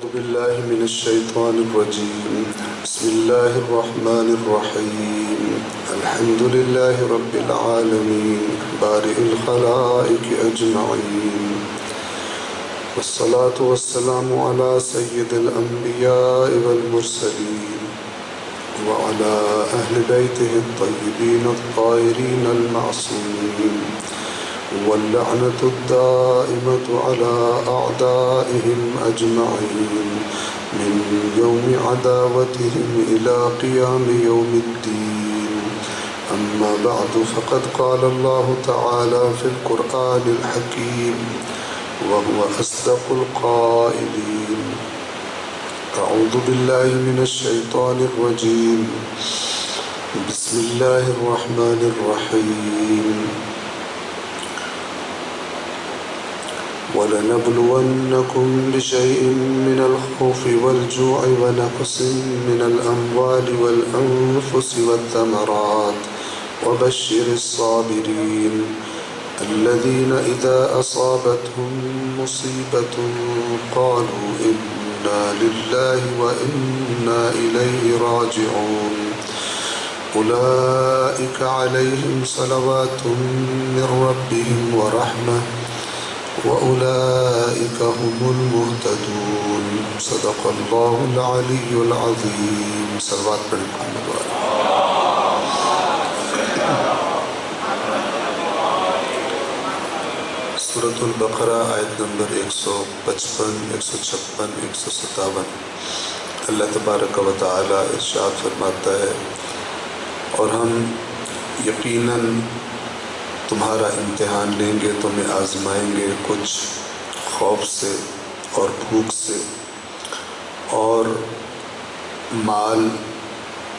أعوذ بالله من الشيطان الرجيم. بسم الله الرحمن الرحيم. الحمد لله رب العالمين بارئ الخلائق أجمعين، والصلاة والسلام على سيد الأنبياء والمرسلين وعلى أهل بيته الطيبين الطاهرين المعصومين، واللعنة الدائمة على أعدائهم أجمعين من يوم عداوتهم إلى قيام يوم الدين. أما بعد، فقد قال الله تعالى في القرآن الحكيم وهو أصدق القائلين: أعوذ بالله من الشيطان الرجيم. بسم الله الرحمن الرحيم. وَلَنَبْلُوَنَّكُمْ بِشَيْءٍ مِّنَ الْخَوْفِ وَالْجُوعِ وَنَقْصٍ مِّنَ الْأَمْوَالِ وَالْأَنفُسِ وَالثَّمَرَاتِ وَبَشِّرِ الصَّابِرِينَ الَّذِينَ إِذَا أَصَابَتْهُم مُّصِيبَةٌ قَالُوا إِنَّا لِلَّهِ وَإِنَّا إِلَيْهِ راجعون. أُولَٰئِكَ عَلَيْهِمْ صَلَوَاتٌ مِّن رَّبِّهِمْ وَرَحْمَةٌ وَأُولَٰئِكَ هُمُ الْمُهْتَدُونَ. صدق اللہ العلی العظیم. صلوات پڑھیں محمد والے. سورۃ البقرہ آیت نمبر 155، 156، 157. اللہ تبارک و تعالی ارشاد فرماتا ہے: اور ہم یقیناً تمہارا امتحان لیں گے، تمہیں آزمائیں گے، کچھ خوف سے اور بھوک سے اور مال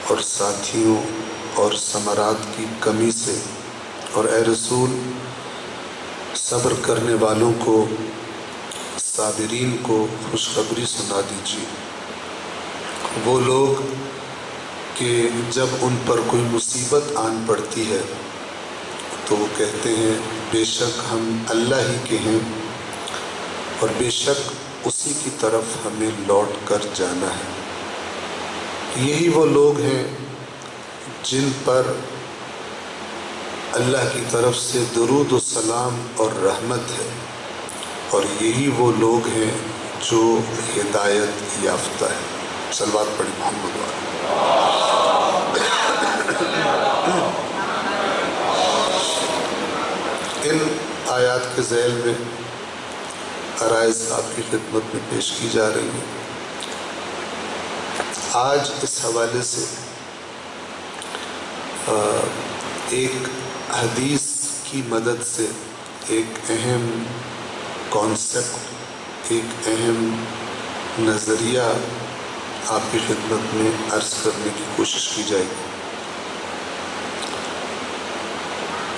اور ساتھیوں اور ثمرات کی کمی سے. اور اے رسول، صبر کرنے والوں کو، صابرین کو خوشخبری سنا دیجیے. وہ لوگ کہ جب ان پر کوئی مصیبت آن پڑتی ہے تو وہ کہتے ہیں بے شک ہم اللہ ہی کے ہیں اور بے شک اسی کی طرف ہمیں لوٹ کر جانا ہے. یہی وہ لوگ ہیں جن پر اللہ کی طرف سے درود و سلام اور رحمت ہے، اور یہی وہ لوگ ہیں جو ہدایت یافتہ ہے. صلوات پڑھیں محمد والے. ان آیات کے ذیل میں عرائض آپ کی خدمت میں پیش کی جا رہی ہیں. آج اس حوالے سے ایک حدیث کی مدد سے ایک اہم کانسیپٹ، ایک اہم نظریہ آپ کی خدمت میں عرض کرنے کی کوشش کی جائے گی.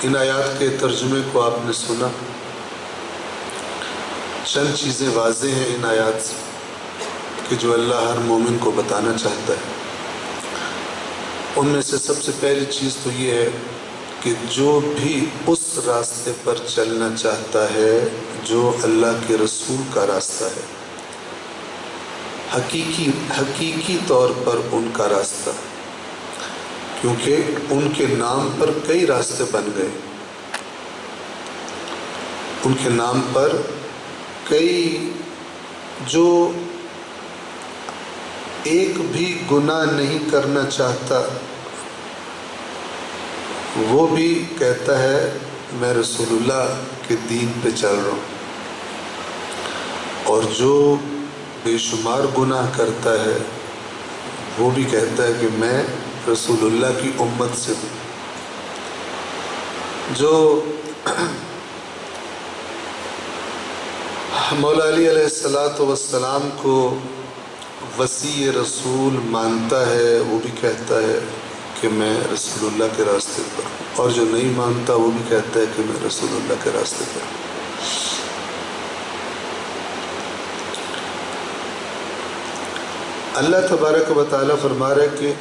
ان آیات کے ترجمے کو آپ نے سنا. چند چیزیں واضح ہیں ان آیات سے کہ جو اللہ ہر مومن کو بتانا چاہتا ہے. ان میں سے سب سے پہلی چیز تو یہ ہے کہ جو بھی اس راستے پر چلنا چاہتا ہے جو اللہ کے رسول کا راستہ ہے، حقیقی طور پر ان کا راستہ، کیونکہ ان کے نام پر کئی راستے بن گئے. ان کے نام پر کئی جو ایک بھی گناہ نہیں کرنا چاہتا وہ بھی کہتا ہے میں رسول اللہ کے دین پہ چل رہا ہوں، اور جو بے شمار گناہ کرتا ہے وہ بھی کہتا ہے کہ میں رسول اللہ کی امت سے ہوں. جو مولا علی علیہ السلام کو وصی رسول مانتا ہے وہ بھی کہتا ہے کہ میں رسول اللہ کے راستے پر ہوں، اور جو نہیں مانتا وہ بھی کہتا ہے کہ میں رسول اللہ کے راستے پر ہوں. اللہ تبارک و تعالیٰ فرما رہا ہے کہ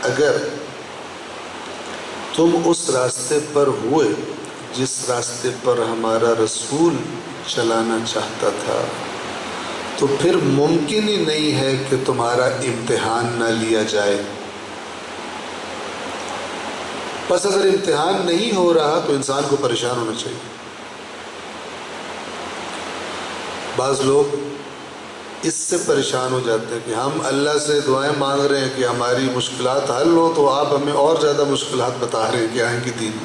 اگر تم اس راستے پر ہوئے جس راستے پر ہمارا رسول چلانا چاہتا تھا تو پھر ممکن ہی نہیں ہے کہ تمہارا امتحان نہ لیا جائے۔ بس اگر امتحان نہیں ہو رہا تو انسان کو پریشان ہونا چاہیے۔ بعض لوگ اس سے پریشان ہو جاتے ہیں کہ ہم اللہ سے دعائیں مانگ رہے ہیں کہ ہماری مشکلات حل ہو، تو آپ ہمیں اور زیادہ مشکلات بتا رہے ہیں کہ آئیں گی دین۔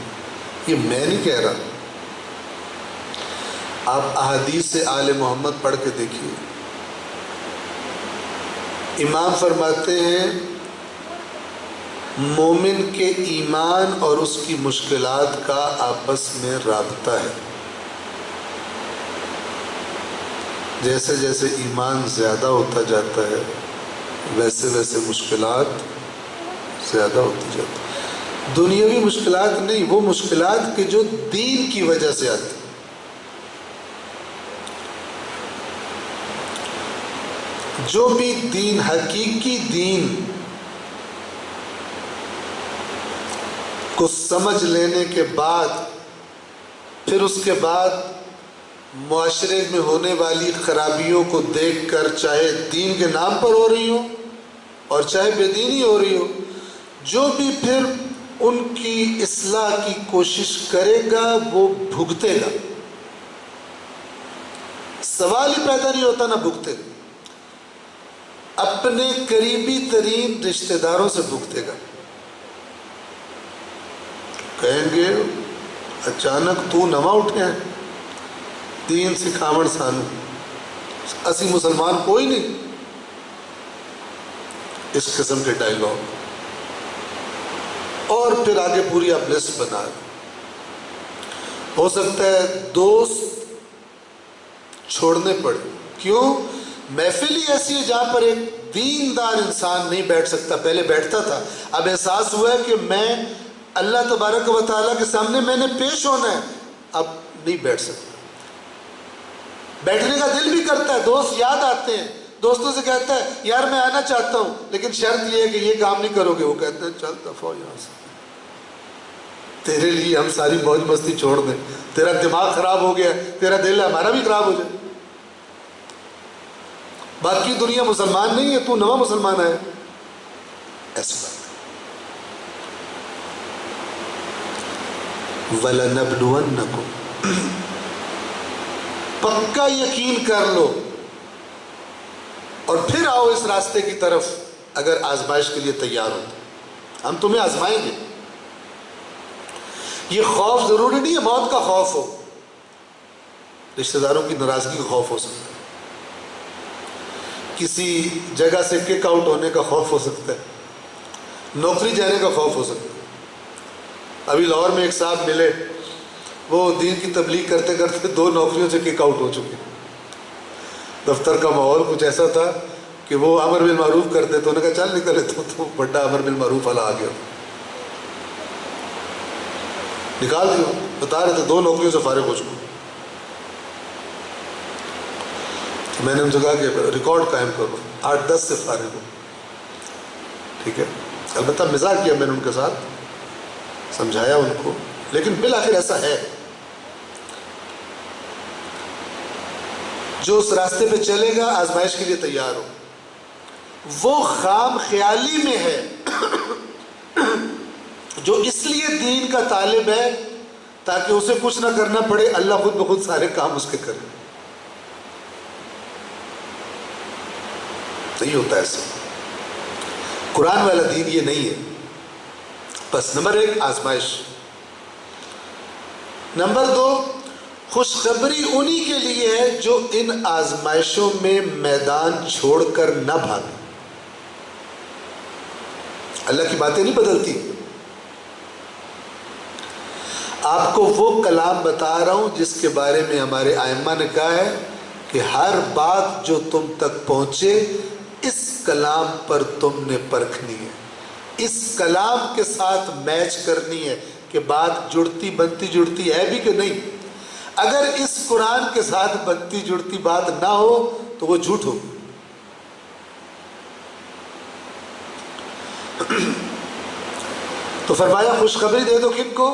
یہ میں نہیں کہہ رہا، آپ احادیث سے آل محمد پڑھ کے دیکھیے۔ امام فرماتے ہیں مومن کے ایمان اور اس کی مشکلات کا آپس میں رابطہ ہے۔ جیسے جیسے ایمان زیادہ ہوتا جاتا ہے ویسے ویسے مشکلات زیادہ ہوتی جاتی ہیں۔ دنیاوی مشکلات نہیں، وہ مشکلات کہ جو دین کی وجہ سے آتی ہیں۔ جو بھی دین، حقیقی دین کو سمجھ لینے کے بعد پھر اس کے بعد معاشرے میں ہونے والی خرابیوں کو دیکھ کر، چاہے دین کے نام پر ہو رہی ہو اور چاہے بے دینی ہو رہی ہو، جو بھی پھر ان کی اصلاح کی کوشش کرے گا وہ بھگتے گا۔ سوال ہی پیدا نہیں ہوتا نہ بھگتے گا، اپنے قریبی ترین رشتہ داروں سے بھگتے گا۔ کہیں گے اچانک تو نواں اٹھے ہیں، دین سکھاوڑ سانو، اسی مسلمان کوئی نہیں، اس قسم کے ڈائلاگ، اور پھر آگے پوری آپ لسٹ بنا رہے۔ ہو سکتا ہے دوست چھوڑنے پڑے، کیوں؟ محفل ہی ایسی ہے جہاں پر ایک دیندار انسان نہیں بیٹھ سکتا۔ پہلے بیٹھتا تھا، اب احساس ہوا ہے کہ میں اللہ تبارک و تعالیٰ کے سامنے میں نے پیش ہونا ہے، اب نہیں بیٹھ سکتا۔ بیٹھنے کا دل بھی کرتا ہے، دوست یاد آتے ہیں، دوستوں سے کہتا ہے یار میں آنا چاہتا ہوں لیکن شرط یہ ہے کہ یہ کام نہیں کرو گے۔ وہ کہتے ہیں چل دفعہ ہو یہاں سے، تیرے لیے ہم ساری موج مستی چھوڑ دیں، تیرا دماغ خراب ہو گیا، تیرا دل ہے ہمارا بھی خراب ہو جائے، باقی دنیا مسلمان نہیں ہے، تو نواں مسلمان ہے۔ ایسی بات وَلَنَبْلُوَنَّكُمْ، پکا یقین کر لو اور پھر آؤ اس راستے کی طرف اگر آزمائش کے لیے تیار ہو تو ہم تمہیں آزمائیں گے۔ یہ خوف ضروری نہیں ہے موت کا خوف ہو، رشتہ داروں کی ناراضگی کا خوف ہو سکتا ہے، کسی جگہ سے کک آؤٹ ہونے کا خوف ہو سکتا ہے، نوکری جانے کا خوف ہو سکتا ہے۔ ابھی لاہور میں ایک صاحب ملے، وہ دین کی تبلیغ کرتے کرتے 2 نوکریوں سے کک آؤٹ ہو چکے۔ دفتر کا ماحول کچھ ایسا تھا کہ وہ امر بالمعروف کرتے تو انہوں نے کہا چل نکلے، تو بڑا امر بالمعروف والا آ گیا، نکال دیا۔ بتا رہے تھے 2 نوکریوں سے فارغ ہو چکے۔ میں نے ان سے کہا کہ ریکارڈ قائم کرو، 8-10 سے فارغ ہو، ٹھیک ہے۔ البتہ مزاح کیا میں نے ان کے ساتھ، سمجھایا ان کو، لیکن بالآخر ایسا ہے۔ جو اس راستے پہ چلے گا آزمائش کے لیے تیار ہو، وہ خام خیالی میں ہے جو اس لیے دین کا طالب ہے تاکہ اسے کچھ نہ کرنا پڑے، اللہ خود بخود سارے کام اس کے کرے۔ نہیں ہوتا ایسا، قرآن والا دین یہ نہیں ہے۔ بس نمبر 1 آزمائش، نمبر 2 خوشخبری انہی کے لیے ہے جو ان آزمائشوں میں میدان چھوڑ کر نہ بھاگے۔ اللہ کی باتیں نہیں بدلتی، آپ کو وہ کلام بتا رہا ہوں جس کے بارے میں ہمارے ائمہ نے کہا ہے کہ ہر بات جو تم تک پہنچے اس کلام پر تم نے پرکھنی ہے، اس کلام کے ساتھ میچ کرنی ہے کہ بات جڑتی بنتی جڑتی ہے بھی کہ نہیں۔ اگر اس قرآن کے ساتھ بنتی جڑتی بات نہ ہو تو وہ جھوٹ ہو۔ تو فرمایا خوشخبری دے دو کن کو؟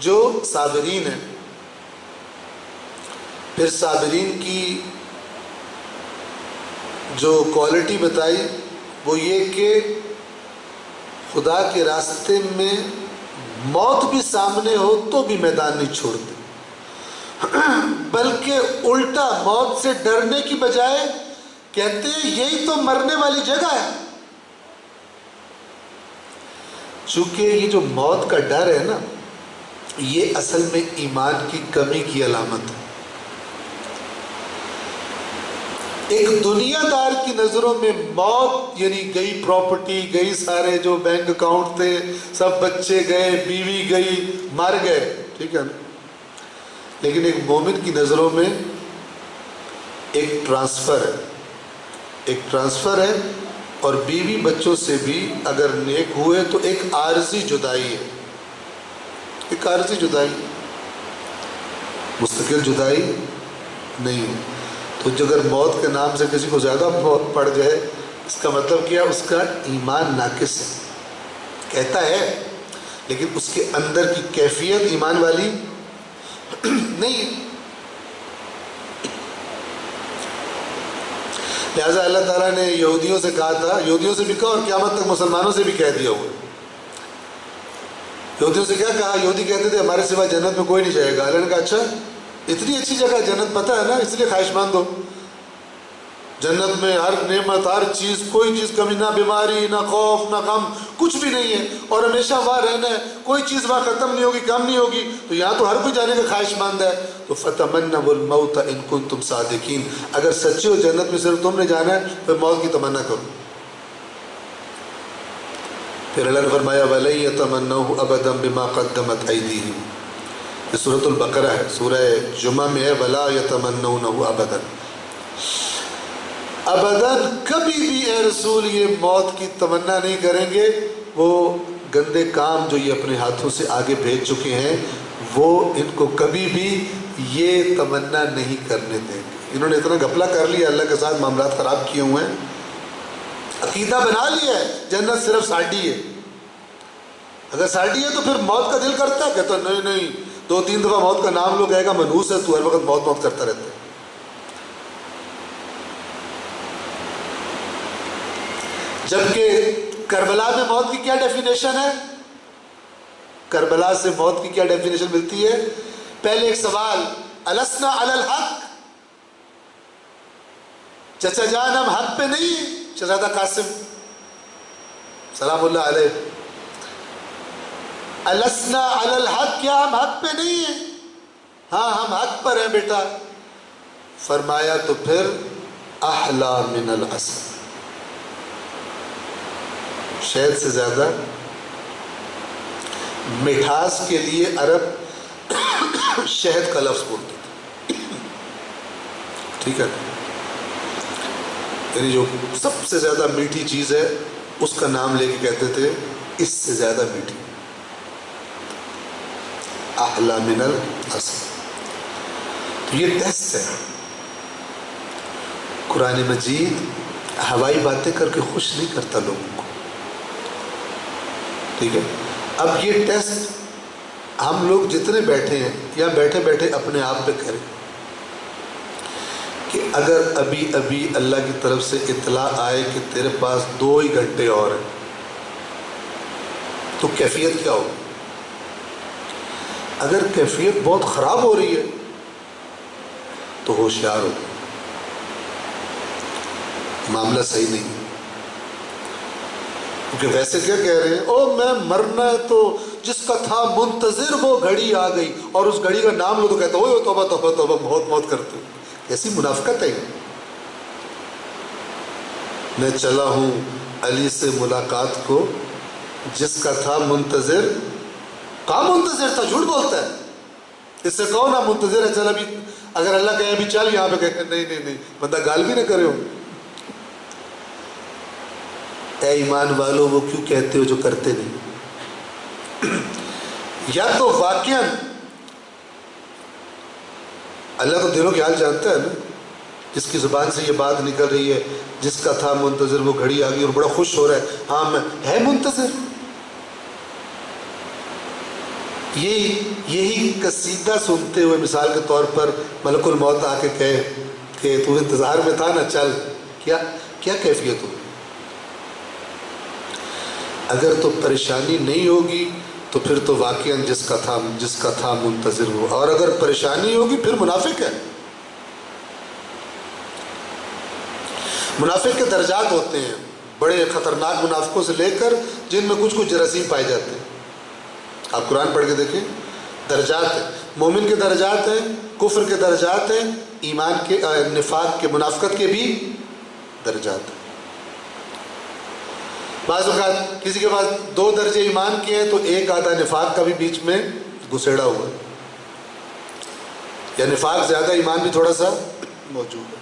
جو صابرین ہیں۔ پھر صابرین کی جو کوالٹی بتائی وہ یہ کہ خدا کے راستے میں موت بھی سامنے ہو تو بھی میدان نہیں چھوڑتے، بلکہ الٹا موت سے ڈرنے کی بجائے کہتے ہیں یہی تو مرنے والی جگہ ہے۔ چونکہ یہ جو موت کا ڈر ہے نا، یہ اصل میں ایمان کی کمی کی علامت ہے۔ ایک دنیا دار کی نظروں میں موت یعنی گئی پراپرٹی، گئی سارے جو بینک اکاؤنٹ تھے سب، بچے گئے، بیوی گئی، مر گئے، ٹھیک ہے نا۔ لیکن ایک مومن کی نظروں میں ایک ٹرانسفر ہے، ایک ٹرانسفر ہے، اور بیوی بچوں سے بھی اگر نیک ہوئے تو ایک عارضی جدائی ہے، ایک عارضی جدائی، مستقل جدائی نہیں ہے۔ تو اگر موت کے نام سے کسی کو زیادہ موت پڑ جائے، اس کا مطلب کیا؟ اس کا ایمان ناقص ہے، کہتا ہے لیکن اس کے اندر کی کیفیت ایمان والی نہیں۔ لہٰذا اللہ تعالیٰ نے یہودیوں سے کہا تھا، یہودیوں سے بھی کہا اور قیامت تک مسلمانوں سے بھی کہہ دیا ہوا۔ یہودیوں سے کیا کہا؟ یہودی کہتے تھے ہمارے سوا جنت میں کوئی نہیں جائے گا۔ اللہ نے کہا اچھا اتنی اچھی جگہ جنت پتہ ہے نا، اس لیے خواہش مند ہو۔ جنت میں ہر نعمت، ہر چیز، کوئی چیز کمی، نہ بیماری، نہ خوف، نہ غم، کچھ بھی نہیں ہے، اور ہمیشہ وہاں رہنا ہے، کوئی چیز وہاں ختم نہیں ہوگی، کم نہیں ہوگی، تو یہاں تو ہر کوئی جانے کا خواہش مند ہے۔ تو فَتَمَنَّوُا الْمَوْتَ إِن كُنتُمْ صَادِقِينَ، اگر سچے ہو جنت میں صرف تم نے جانا ہے پھر موت کی تمنا کرو۔ پھر اللہ نے فرمایا وَلَن يَتَمَنَّوْهُ أَبَدًا بِمَا قَدَّمَتْ أَيْدِيهِمْ، یہ سورۃ البقرہ ہے، سورہ جمعہ میں ہے، وَلَا يَتَمَنَّوْنَهُ أَبَدًا، ابداً کبھی بھی اے رسول یہ موت کی تمنا نہیں کریں گے۔ وہ گندے کام جو یہ اپنے ہاتھوں سے آگے بھیج چکے ہیں وہ ان کو کبھی بھی یہ تمنا نہیں کرنے دیں گے۔ انہوں نے اتنا گھپلا کر لیا، اللہ کے ساتھ معاملات خراب کیے ہوئے ہیں، عقیدہ بنا لیا ہے جنت صرف ساڈی ہے۔ اگر ساڈی ہے تو پھر موت کا دل کرتا ہے، کہتا نہیں نہیں، 2-3 دفعہ موت کا نام لو، کہے گا منحوس ہے تو ہر وقت موت موت کرتا رہتا ہے۔ جبکہ کربلا میں موت کی کیا ڈیفینیشن ہے؟ کربلا سے موت کی کیا ڈیفینیشن ملتی ہے؟ پہلے ایک سوال، السنا علی الحق، چچا جان ہم حق پہ نہیں ہیں؟ شہزادہ قاسم سلام اللہ علیہ، السنا علی الحق، کیا ہم حق پہ نہیں ہیں؟ ہاں ہم حق پر ہیں بیٹا۔ فرمایا تو پھر احلا من العسل، شہد سے زیادہ مٹھاس کے لیے عرب شہد کا لفظ بولتے تھے، ٹھیک ہے، یعنی جو سب سے زیادہ میٹھی چیز ہے اس کا نام لے کے کہتے تھے اس سے زیادہ میٹھی، احلا من العسل۔ تو یہ ٹیسٹ ہے۔ قرآن مجید ہوائی باتیں کر کے خوش نہیں کرتا لوگوں کو، ٹھیک ہے۔ اب یہ ٹیسٹ ہم لوگ جتنے بیٹھے ہیں یا بیٹھے بیٹھے اپنے آپ پہ کریں کہ اگر ابھی ابھی اللہ کی طرف سے اطلاع آئے کہ تیرے پاس 2 ہی گھنٹے اور ہیں تو کیفیت کیا ہوگی؟ اگر کیفیت بہت خراب ہو رہی ہے تو ہوشیار ہو، معاملہ صحیح نہیں ہے۔ کیونکہ ویسے کیا کہہ رہے ہیں، او میں مرنا ہے تو جس کا تھا منتظر وہ گھڑی آ گئی، اور اس گھڑی کا نام لو تو کہتا اوہ توبہ توبہ توبہ، موت موت کرتے ہو۔ کیسی منافقت ہے۔ میں چلا ہوں علی سے ملاقات کو، جس کا تھا منتظر، کہاں منتظر تھا، جھوٹ بولتا ہے۔ اس سے کہو نا منتظر ہے، چل ابھی، اگر اللہ کہے ابھی چل یہاں پہ، کہتے نہیں نہیں نہیں، بندہ گال بھی نہ کرے ہو۔ اے ایمان والو وہ کیوں کہتے ہو جو کرتے نہیں؟ یا تو واقعاً اللہ تو دلوں کے حال جانتا ہے نا، جس کی زبان سے یہ بات نکل رہی ہے، جس کا تھا منتظر وہ گھڑی آ گئی، اور بڑا خوش ہو رہا ہے، ہاں میں ہے منتظر۔ یہی قصیدہ سنتے ہوئے مثال کے طور پر ملک الموت آ کے کہے کہ تو انتظار میں تھا نا، چل کیا کیفیت ہوگی؟ اگر تو پریشانی نہیں ہوگی تو پھر تو واقعاً جس کا تھا منتظر ہو، اور اگر پریشانی ہوگی پھر منافق ہے۔ منافق کے درجات ہوتے ہیں، بڑے خطرناک منافقوں سے لے کر جن میں کچھ جراثیم پائے جاتے ہیں۔ آپ قرآن پڑھ کے دیکھیں، درجات ہیں، مومن کے درجات ہیں، کفر کے درجات ہیں، ایمان کے، نفاق کے، منافقت کے بھی درجات ہیں۔ بعض اوقات کسی کے پاس 2 درجے ایمان کے ہیں تو 1 آدھا نفاق کا بھی بیچ میں گسیڑا ہوا ہے، یا نفاق زیادہ، ایمان بھی تھوڑا سا موجود ہے۔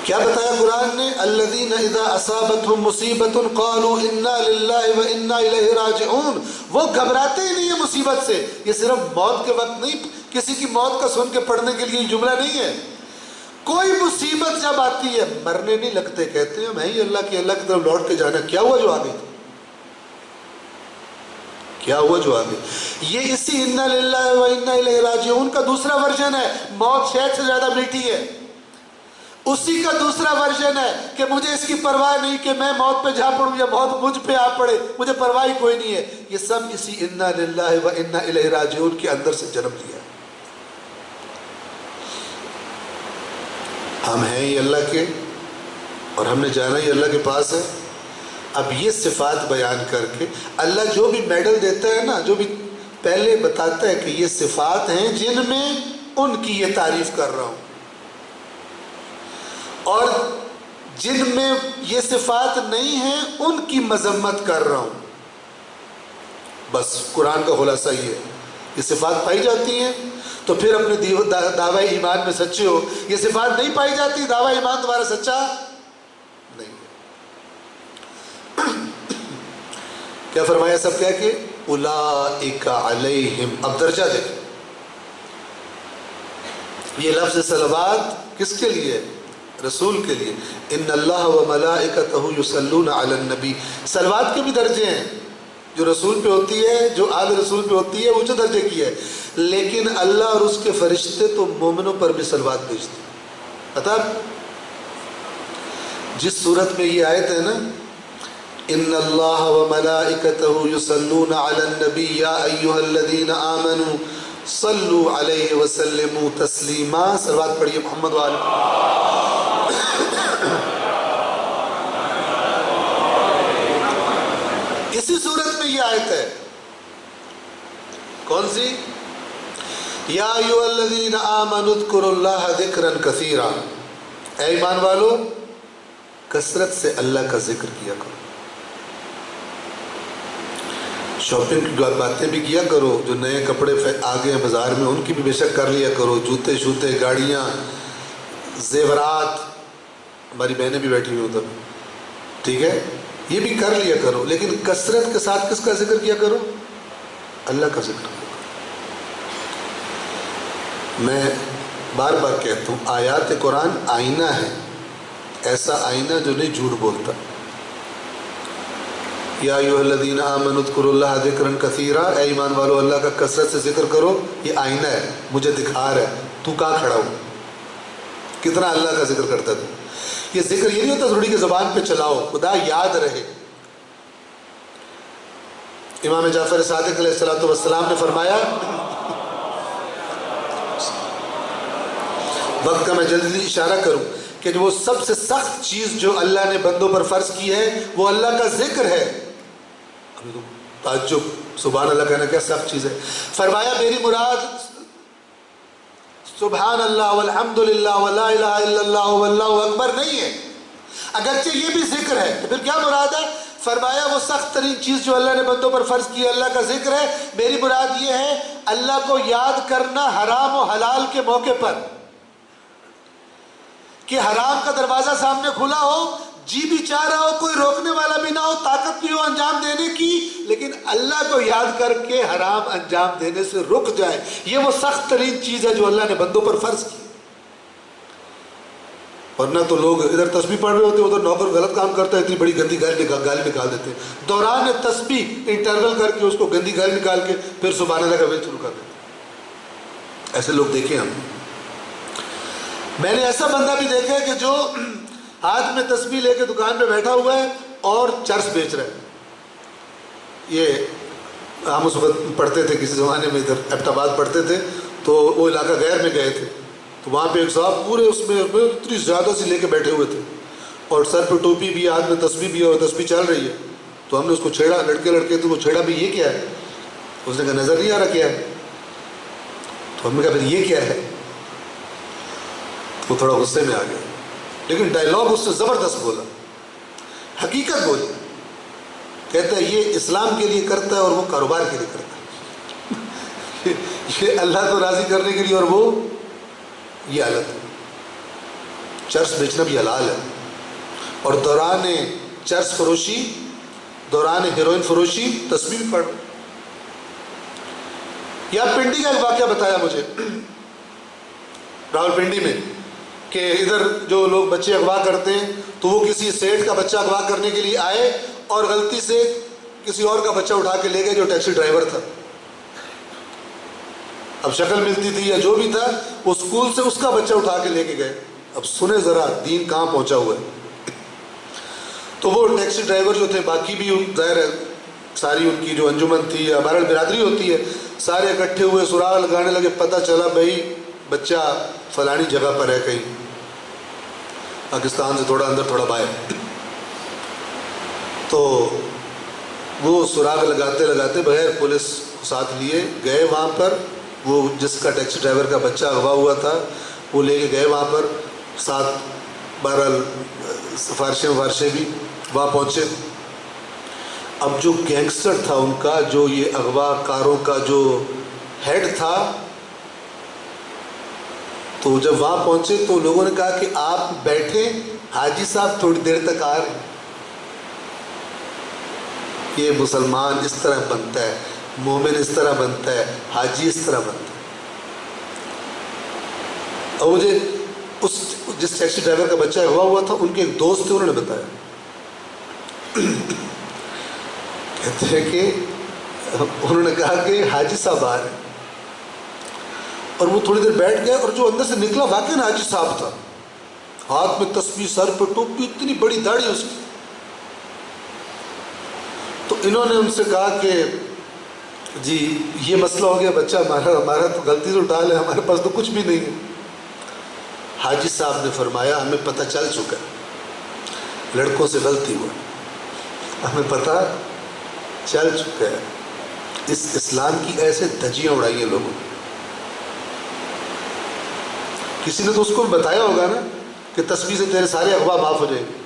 کیا بتایا قرآن نے؟ الذین اذا اصابتهم مصیبت قالوا انا للہ وانا الیہ راجعون۔ وہ گھبراتے ہی نہیں ہے مصیبت سے۔ یہ صرف موت کے وقت نہیں، کسی کی موت کا سن کے پڑھنے کے لیے جملہ نہیں ہے۔ کوئی مصیبت جب آتی ہے مرنے نہیں لگتے، کہتے ہیں میں ہی اللہ کی طرف لوٹ کے جانا، کیا ہوا جو آ گئی؟ کیا ہوا جو آ گئی؟ یہ اسی انا للہ وانا الیہ راجعون کا دوسرا ورژن ہے۔ موت شہد سے زیادہ میٹھی ہے، اسی کا دوسرا ورژن ہے کہ مجھے اس کی پرواہ نہیں کہ میں موت پہ جا پڑوں یا موت مجھ پہ آ پڑے، مجھے پرواہ ہی کوئی نہیں ہے۔ یہ سب اسی انا للہ و انا الیہ راجعون کے اندر سے جنم لیا۔ ہم ہیں ہی اللہ کے، اور ہم نے جانا ہی اللہ کے پاس ہے۔ اب یہ صفات بیان کر کے اللہ جو بھی میڈل دیتا ہے نا، جو بھی پہلے بتاتا ہے کہ یہ صفات ہیں جن میں ان کی یہ تعریف کر رہا ہوں، اور جن میں یہ صفات نہیں ہیں ان کی مذمت کر رہا ہوں۔ بس قرآن کا خلاصہ یہ ہے، یہ صفات پائی جاتی ہیں تو پھر اپنے دعوی ایمان میں سچے ہو، یہ صفات نہیں پائی جاتی، دعوی ایمان تمہارا سچا نہیں ہے۔ کیا فرمایا سب کہہ کے؟ اولئک علیہم، اب درجہ دیکھیں، یہ لفظ صلوات کس کے لیے؟ رسول کے لیے۔ ان اللہ و ملائکتہ یصلون علی النبی، صلوات کے بھی درجے ہیں، جو رسول پہ ہوتی ہے، جو آل رسول پہ ہوتی ہے، اونچے درجے کی ہے، لیکن اللہ اور اس کے فرشتے تو مومنوں پر بھی صلوات بھیجتے ہیں۔ پتہ جس صورت میں یہ آیت ہے نا، ان اللہ و ملائکتہ یصلون علی النبی یا ایھا الذین آمنوا صلوا علیہ وسلموا تسلیما، صلوات پڑھیے محمد وآلہ۔ اسی صورت میں یہ آیت ہے، کون سی؟ یا ایھا الذین آمنوا اذکروا اللہ ذکرا کثیرا، اے ایمان والو کثرت سے اللہ کا ذکر کیا کرو۔ شاپنگ کی باتیں بھی کیا کرو، جو نئے کپڑے آگے ہیں بازار میں ان کی بھی بے شک کر لیا کرو، جوتے شوتے، گاڑیاں، زیورات، ہماری بہنیں بھی بیٹھی ہوئی ادھر، ٹھیک ہے، یہ بھی کر لیا کرو، لیکن کثرت کے ساتھ کس کا ذکر کیا کرو؟ اللہ کا ذکر کیا کرو۔ میں بار بار کہتا ہوں، آیات قرآن آئینہ ہے، ایسا آئینہ جو نہیں جھوٹ بولتا۔ یا ایھا الذین آمنوا اذکروا اللہ ذکرا کثیرا، اے ایمان والو اللہ کا کثرت سے ذکر کرو۔ یہ آئینہ ہے، مجھے دکھا رہا ہے تو کہاں کھڑا ہو، کتنا اللہ کا ذکر کرتا تھا۔ یہ ذکر یہ نہیں ہوتا ضروری کہ زبان پہ چلاؤ، خدا یاد رہے۔ امام جعفر صادق علیہ السلام نے فرمایا، وقت کا میں جلدی اشارہ کروں کہ وہ سب سے سخت چیز جو اللہ نے بندوں پر فرض کی ہے وہ اللہ کا ذکر ہے۔ تعجب، سبحان اللہ کہنا کیا سخت چیز ہے۔ فرمایا میری مراد سبحان اللہ والحمدللہ ولا الہ الا اللہ واللہ اکبر نہیں ہے، اگرچہ یہ بھی ذکر ہے تو پھر کیا مراد ہے؟ فرمایا وہ سخت ترین چیز جو اللہ نے بندوں پر فرض کی ہے اللہ کا ذکر ہے، میری مراد یہ ہے اللہ کو یاد کرنا حرام و حلال کے موقع پر، کہ حرام کا دروازہ سامنے کھلا ہو، جی بھی چاہ رہا ہو، کوئی روکنے والا بھی نہ ہو، طاقت بھی ہو انجام دینے کی، لیکن اللہ کو یاد کر کے حرام انجام دینے سے رک جائے۔ یہ وہ سخت ترین چیز ہے جو اللہ نے بندوں پر فرض کی۔ ورنہ تو لوگ ادھر تسبیح پڑھ رہے ہوتے ہیں، ادھر نوکر غلط کام کرتا ہے، اتنی بڑی گندی گال نکال دیتے ہیں، دوران تسبیح انٹرول کر کے اس کو گندی گال نکال کے پھر سبحان اللہ کا ویل شروع کر دیتے ہیں۔ ایسے لوگ دیکھیں ہم۔ میں نے ایسا بندہ بھی دیکھا ہے کہ جو ہاتھ میں تسبیح لے کے دکان پہ بیٹھا ہوا ہے اور چرس بیچ رہا ہے. یہ ہم اس وقت پڑھتے تھے کسی زمانے میں، ادھر ایبٹ آباد پڑھتے تھے، تو وہ علاقہ غیر میں گئے تھے، تو وہاں پہ ایک صاحب پورے اس میں اتنی زیادہ سی لے کے بیٹھے ہوئے تھے، اور سر پہ ٹوپی بھی، ہاتھ میں تسبیح بھی ہے اور تسبیح چل رہی ہے. تو ہم نے اس کو چھیڑا، لڑکے تو وہ چھیڑا بھی، یہ کیا ہے؟ اس نے کہا نظر نہیں آ رہا کیا ہے. تو ہم نے کہا پھر یہ کیا ہے؟ وہ تھوڑا غصے میں آ گیا، لیکن ڈائلاگ اس نے زبردست بولا، حقیقت بولی. کہتا ہے یہ اسلام کے لیے کرتا ہے اور وہ کاروبار کے لیے کرتا ہے. یہ اللہ کو راضی کرنے کے لیے، اور وہ یہ حالت ہے. چرس بیچنا بھی حلال ہے، اور دوران چرس فروشی، دوران ہیروئن فروشی تسبیح بھی پڑھ. یا پنڈی کا ایک واقعہ بتایا مجھے راول پنڈی میں، کہ ادھر جو لوگ بچے اغوا کرتے ہیں، تو وہ کسی سیٹ کا بچہ اغوا کرنے کے لیے آئے اور غلطی سے کسی اور کا بچہ اٹھا کے لے گئے جو ٹیکسی ڈرائیور تھا. اب شکل ملتی تھی یا جو بھی تھا، وہ اسکول سے اس کا بچہ اٹھا کے لے کے گئے. اب سنیں ذرا دین کہاں پہنچا ہوا ہے. تو وہ ٹیکسی ڈرائیور جو تھے، باقی بھی ظاہر ہے ساری ان کی جو انجمن تھی یا بہرحال برادری ہوتی ہے، سارے اکٹھے ہوئے، سراغ لگانے لگے. پتہ چلا بھائی بچہ فلانی جگہ پر ہے، کہیں پاکستان سے تھوڑا اندر تھوڑا باہر. تو وہ سراغ لگاتے لگاتے بغیر پولیس ساتھ لیے گئے وہاں پر. وہ جس کا ٹیکسی ڈرائیور کا بچہ اغوا ہوا تھا وہ لے کے گئے وہاں پر، ساتھ بہرحال سفارشیں بھی وہاں پہنچے. اب جو گینگسٹر تھا ان کا، جو یہ اغوا کاروں کا جو ہیڈ تھا، تو جب وہاں پہنچے تو لوگوں نے کہا کہ آپ بیٹھے، حاجی صاحب تھوڑی دیر تک آ رہے ہیں. یہ مسلمان اس طرح بنتا ہے، مومن اس طرح بنتا ہے، حاجی اس طرح بنتا ہے. اور مجھے جس ٹیکسی ڈرائیور کا بچہ اغوا ہوا تھا، ان کے ایک دوست تھے، انہوں نے بتایا، کہتے ہیں کہ انہوں نے کہا کہ حاجی صاحب آ رہے ہیں. اور وہ تھوڑی دیر بیٹھ گئے، اور جو اندر سے نکلا واقعی حاجی صاحب تھا، ہاتھ میں تسبیح، سر پہ ٹوپی، اتنی بڑی داڑھی اس کی. تو انہوں نے ان سے کہا کہ جی یہ مسئلہ ہو گیا، بچہ ہمارا تو غلطی سے اٹھا لے، ہمارے پاس تو کچھ بھی نہیں ہے. حاجی صاحب نے فرمایا ہمیں پتہ چل چکا ہے لڑکوں سے غلطی ہوا، ہمیں پتہ چل چکا ہے. اس اسلام کی ایسے دھجیاں اڑائی ہیں لوگوں نے. کسی نے تو اس کو بتایا ہوگا نا کہ تسبیح سے تیرے سارے اغوا معاف ہو جائیں گے،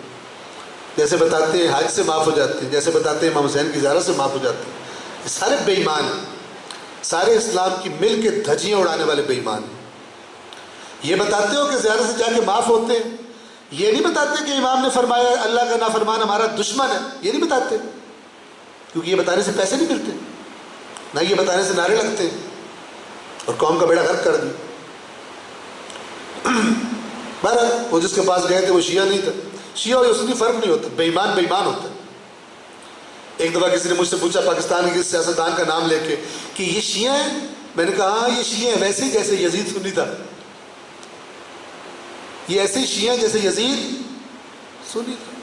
جیسے بتاتے ہیں حج سے معاف ہو جاتے ہیں، جیسے بتاتے ہیں امام حسین کی زیارت سے معاف ہو جاتے ہیں. یہ سارے بے ایمان ہیں، سارے اسلام کی مل کے دھجیاں اڑانے والے بے ایمان ہیں. یہ بتاتے ہو کہ زیارت سے جا کے معاف ہوتے ہیں، یہ نہیں بتاتے کہ امام نے فرمایا اللہ کا نافرمان ہمارا دشمن ہے، یہ نہیں بتاتے، کیونکہ یہ بتانے سے پیسے نہیں ملتے، نہ یہ بتانے سے نعرے لگتے ہیں، اور قوم کا بیڑا غرق کر دی. بہرحال وہ جس کے پاس گئے تھے وہ شیعہ نہیں تھا. شیعہ اور سنی فرق نہیں ہوتا، بے ایمان بے ایمان ہوتا ہے. ایک دفعہ کسی نے مجھ سے پوچھا پاکستان کے سیاستدان کا نام لے کے کہ یہ شیعہ ہیں؟ میں نے کہا ہاں یہ شیعہ ہیں، ویسے ہی جیسے یزید سنی تھا. یہ ایسے ہی شیعہ ہیں جیسے یزید سنی تھا.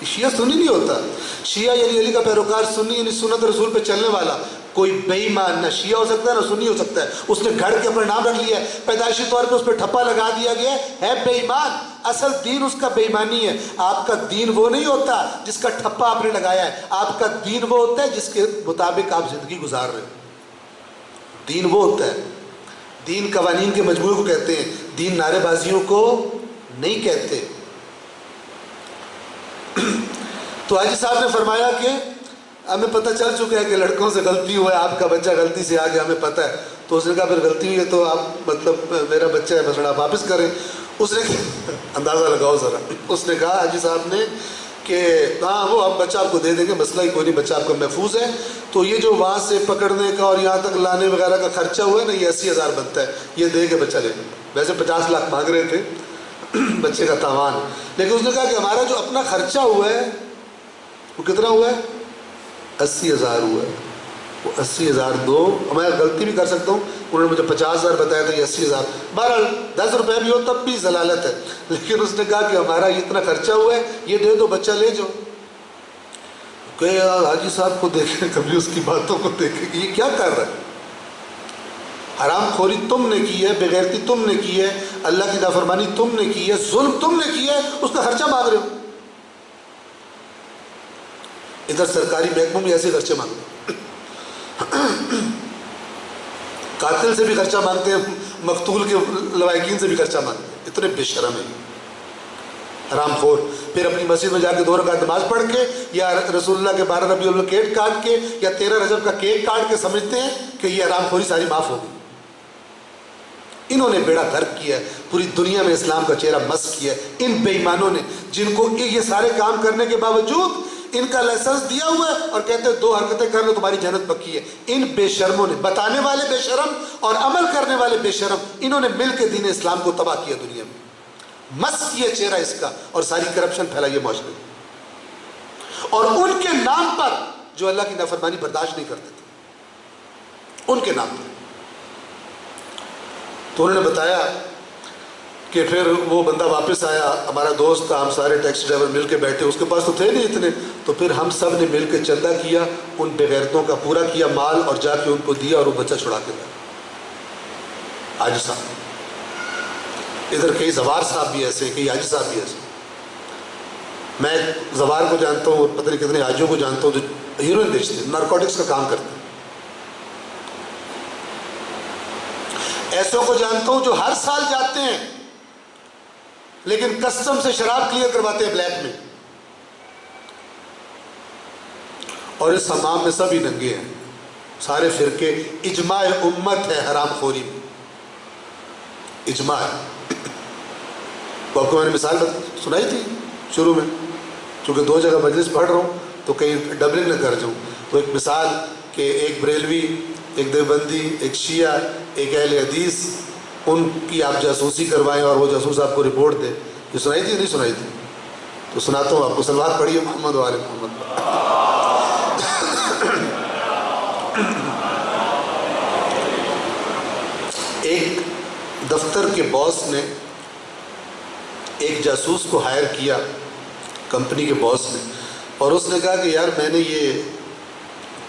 شیعہ سنی نہیں ہوتا. شیعہ یعنی علی کا پیروکار، سنی یعنی سنت رسول پہ چلنے والا. کوئی بے ایمان نہ شیعہ ہو سکتا ہے نہ سنی ہو سکتا ہے. اس نے گھڑ کے اپنا نام رکھ لیا ہے، پیدائشی طور پہ اس پہ ٹھپا لگا دیا گیا ہے بے ایمان. اصل دین اس کا بے ایمانی ہے. آپ کا دین وہ نہیں ہوتا جس کا ٹھپا آپ نے لگایا ہے. آپ کا دین وہ ہوتا ہے جس کے مطابق آپ زندگی گزار رہے ہیں. دین وہ ہوتا ہے. دین قوانین کے مجموعے کو کہتے ہیں، دین نعرے بازیوں کو نہیں کہتے. تو حاجی صاحب نے فرمایا کہ ہمیں پتہ چل چکا ہے کہ لڑکوں سے غلطی ہوا ہے، آپ کا بچہ غلطی سے آ گیا، ہمیں پتہ ہے. تو اس نے کہا پھر غلطی ہوئی ہے تو آپ مطلب میرا بچہ ہے مثلا آپ واپس کریں. اس نے اندازہ لگاؤ ذرا. اس نے کہا حاجی صاحب نے کہ ہاں وہ ہم بچہ آپ کو دے دیں گے، مسئلہ ہی کوئی نہیں، بچہ آپ کا محفوظ ہے. تو یہ جو وہاں سے پکڑنے کا اور یہاں تک لانے وغیرہ کا خرچہ ہوا ہے نا، یہ 80,000 بنتا ہے، یہ دے کے بچہ لے لیں. ویسے 50 لاکھ مانگ رہے تھے بچے کا تاوان، لیکن اس نے کہا کہ ہمارا جو اپنا خرچہ ہوا ہے وہ کتنا ہوا ہے؟ 80,000 ہوا ہے. وہ 80,000 دو، میں غلطی بھی کر سکتا ہوں، انہوں نے مجھے 50,000 بتایا تھا، یہ 80,000، بہرحال 10 روپے بھی ہو تب بھی ضلالت ہے، لیکن اس نے کہا کہ ہمارا اتنا خرچہ ہوا ہے، یہ دے دو، بچہ لے جاؤ۔ کہ حاجی صاحب کو دیکھیں، کبھی اس کی باتوں کو دیکھیں کہ یہ کیا کر رہا ہے، حرام خوری تم نے کی ہے، بغیرتی تم نے کی ہے، اللہ کی نافرمانی تم نے کی ہے، ظلم تم نے کی ہے، اس کا خرچہ مانگ رہے ہو۔ ادھر سرکاری محکموں میں ایسے خرچے مانگتے ہیں، قاتل سے بھی خرچہ مانگتے ہیں، مقتول کے لوائقین سے بھی خرچہ مانگتے ہیں، اتنے بے شرم ہیں حرام خور۔ پھر اپنی مسجد میں جا کے 2 رکعت نماز پڑھ کے یا رسول اللہ کے 12 ربیع الاول کیک کاٹ کے یا 13 رجب کا کیک کاٹ کے سمجھتے ہیں کہ یہ حرام خوری ساری معاف ہوگی۔ انہوں نے بیڑا غرق کیا ہے، پوری دنیا میں اسلام کا چہرہ مسخ کیا ہے ان بے ایمانوں نے، جن کو یہ سارے کام کرنے کے باوجود ان کا لائسنس دیا ہوا ہے اور کہتے ہیں 2 حرکتیں کر لو تمہاری جنت پکی ہے۔ ان بے شرموں نے، بتانے والے بے شرم اور عمل کرنے والے بے شرم، انہوں نے مل کے دین اسلام کو تباہ کیا، دنیا میں مسخ کیا چہرہ اس کا، اور ساری کرپشن پھیلائی ہے معاشرے میں، اور ان کے نام پر جو اللہ کی نافرمانی برداشت نہیں کرتے تھے، ان کے نام پر۔ تو انہوں نے بتایا کہ پھر وہ بندہ واپس آیا، ہمارا دوست تھا، ہم سارے ٹیکسی ڈرائیور مل کے بیٹھے، اس کے پاس تو تھے نہیں اتنے، تو پھر ہم سب نے مل کے چندہ کیا، ان بغیرتوں کا پورا کیا مال، اور جا کے ان کو دیا، اور وہ بچہ چھڑا کے لایا۔ حاجی صاحب، ادھر کئی زوار صاحب بھی ایسے ہیں، کئی حاجی صاحب بھی ایسے ہیں۔ میں زوار کو جانتا ہوں، اور پتہ نہیں کتنے حاجیوں کو جانتا ہوں جو ہیروئن بیچتے ہیں، نارکوٹکس کا کام کرتے ہیں۔ ایسوں کو جانتا ہوں جو ہر سال جاتے ہیں لیکن کسٹم سے شراب کلیئر کرواتے ہیں بلیک میں، اور اس حمام میں سب ہی ننگے ہیں، سارے فرقے، اجماع امت ہے حرام خوری میں، اجماع ہے۔ تو آپ کو میں نے مثال سنائی تھی شروع میں، چونکہ 2 جگہ مجلس پڑھ رہا ہوں تو کہیں ڈبلنگ نہ کر جاؤں، تو ایک مثال کہ ایک بریلوی، ایک دیوبندی، ایک شیعہ، ایک اہل حدیث، ان کی آپ جاسوسی کروائیں اور وہ جاسوس آپ کو رپورٹ دے۔ یہ سنائی تھی نہیں سنائی تھی؟ تو سناتا ہوں آپ کو، صلوات پڑھیے محمد و آل محمد۔ ایک دفتر کے باس نے ایک جاسوس کو ہائر کیا، کمپنی کے باس نے، اور اس نے کہا کہ یار میں نے یہ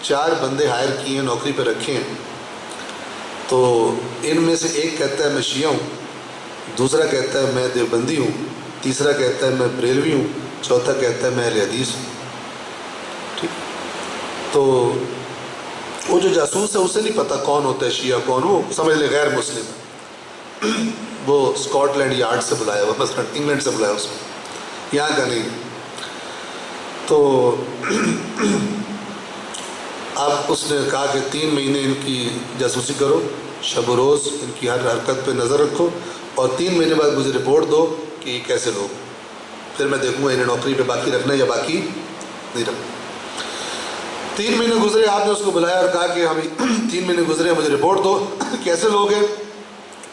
4 بندے ہائر کیے ہیں، نوکری پہ رکھے ہیں، تو ان میں سے ایک کہتا ہے میں شیعہ ہوں، دوسرا کہتا ہے میں دیوبندی ہوں، تیسرا کہتا ہے میں بریلوی ہوں، چوتھا کہتا ہے میں اہل حدیث ہوں۔ ٹھیک، تو وہ جو جاسوس ہے اسے نہیں پتا کون ہوتا ہے شیعہ کون، وہ سمجھ لے غیر مسلم ہے، وہ اسکاٹ لینڈ یارڈ سے بلایا ہوا، مثلا انگلینڈ سے بلایا اس کو، یہاں کا نہیں۔ تو اب اس نے کہا کہ 3 مہینے ان کی جاسوسی کرو، شب و روز ان کی ہر حرکت پہ نظر رکھو، اور 3 مہینے بعد مجھے رپورٹ دو کہ یہ کیسے لوگ، پھر میں دیکھوں گا انہیں نوکری پہ باقی رکھنا ہے یا باقی نہیں رکھنا۔ 3 مہینے گزرے، آپ نے اس کو بلایا اور کہا کہ ہم 3 مہینے گزرے، مجھے رپورٹ دو کیسے لوگ ہیں۔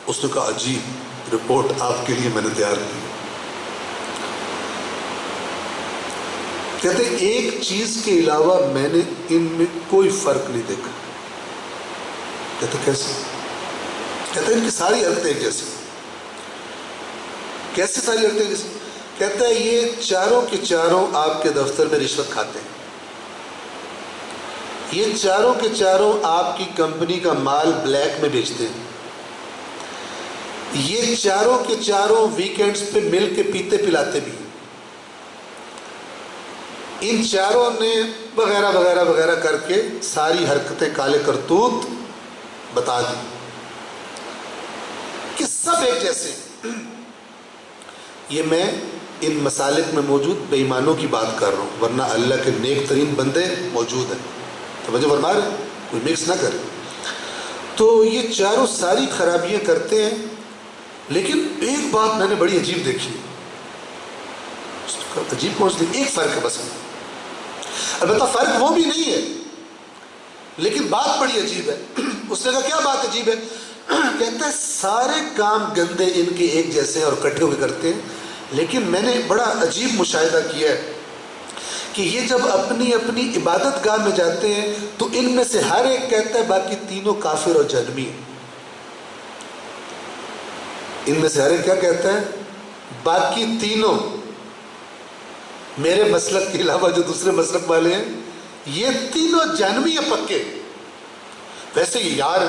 اس نے کہا عجیب رپورٹ آپ کے لیے میں نے تیار کی۔ کہتے ایک چیز کے علاوہ میں نے ان میں کوئی فرق نہیں دیکھا۔ کہتے کیسے؟ کہتے ان کی ساری حرکتیں ایک جیسی۔ کیسے ساری حرکتیں جیسی؟ کہتا ہے یہ چاروں کے چاروں آپ کے دفتر میں رشوت کھاتے ہیں، یہ چاروں کے چاروں آپ کی کمپنی کا مال بلیک میں بیچتے ہیں، یہ چاروں کے چاروں ویکینڈز پہ مل کے پیتے پلاتے بھی ہیں، ان چاروں نے وغیرہ وغیرہ وغیرہ کر کے ساری حرکتیں کالے کرتوت بتا دی کہ سب ایک جیسے ہیں۔ یہ میں ان مسالک میں موجود بے ایمانوں کی بات کر رہا ہوں، ورنہ اللہ کے نیک ترین بندے موجود ہیں، توجہ فرما رہے ہیں، کوئی مکس نہ کرے۔ تو یہ چاروں ساری خرابیاں کرتے ہیں، لیکن ایک بات میں نے بڑی عجیب دیکھی، عجیب کون سی؟ ایک فرق ہے بس، البتہ فرق وہ بھی نہیں ہے لیکن بات بڑی عجیب ہے۔ اس نے کہا کیا بات عجیب ہے؟ کہتا ہے سارے کام گندے ان کے ایک جیسے اور کٹھے ہوئے کرتے ہیں، لیکن میں نے بڑا عجیب مشاہدہ کیا ہے کہ یہ جب اپنی اپنی عبادت گاہ میں جاتے ہیں تو ان میں سے ہر ایک کہتا ہے باقی تینوں کافر اور جہنمی ہیں. ان میں سے ہر ایک کیا کہتا ہے؟ باقی تینوں میرے مسلک کے علاوہ جو دوسرے مسلک والے ہیں یہ تینوں جہنمی ہیں پکے. ویسے یہ یار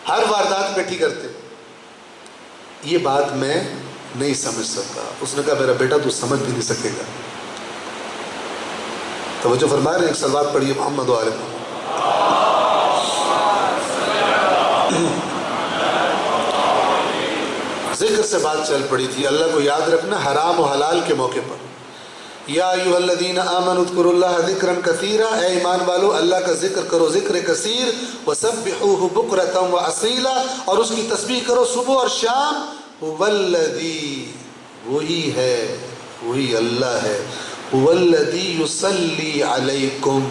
ہر واردات بیٹھی کرتے. یہ بات میں نہیں سمجھ سکتا. اس نے کہا میرا بیٹا تو سمجھ بھی نہیں سکے گا. توجہ فرما رہے ہیں؟ ایک صلوات پڑھیے محمد و آل محمد. ذکر سے بات چل پڑی تھی. اللہ کو یاد رکھنا حرام و حلال کے موقع پر. یا ایھا الذین آمنوا اذکروا اللہ ذکرا کثیرا، اے ایمان والو اللہ کا ذکر کرو ذکر کثیر. وسبحوہ بکرۃ واصیلا، اور اس کی تسبیح کرو صبح اور شام. هو الذی، وہی ہے، وہی اللہ ہے. هو الذی یصلی علیکم،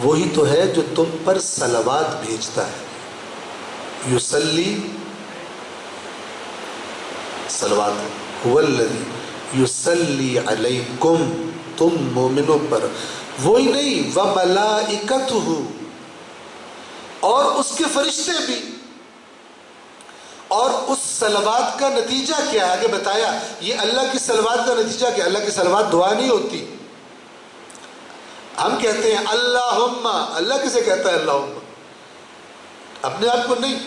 وہی تو ہے جو تم پر صلوات بھیجتا ہے. یصلی صلوات. هو الذی یصلی علیکم، تم مومنوں پر. وہی نہیں، وملائکتہ، اور اس کے فرشتے بھی. اور اس صلوات کا نتیجہ کیا ہے؟ آگے بتایا یہ اللہ کی صلوات کا نتیجہ کیا. اللہ کی صلوات دعا نہیں ہوتی. ہم کہتے ہیں اللہم، اللہ کسے کہتا ہے اللہم؟ اپنے آپ کو نہیں.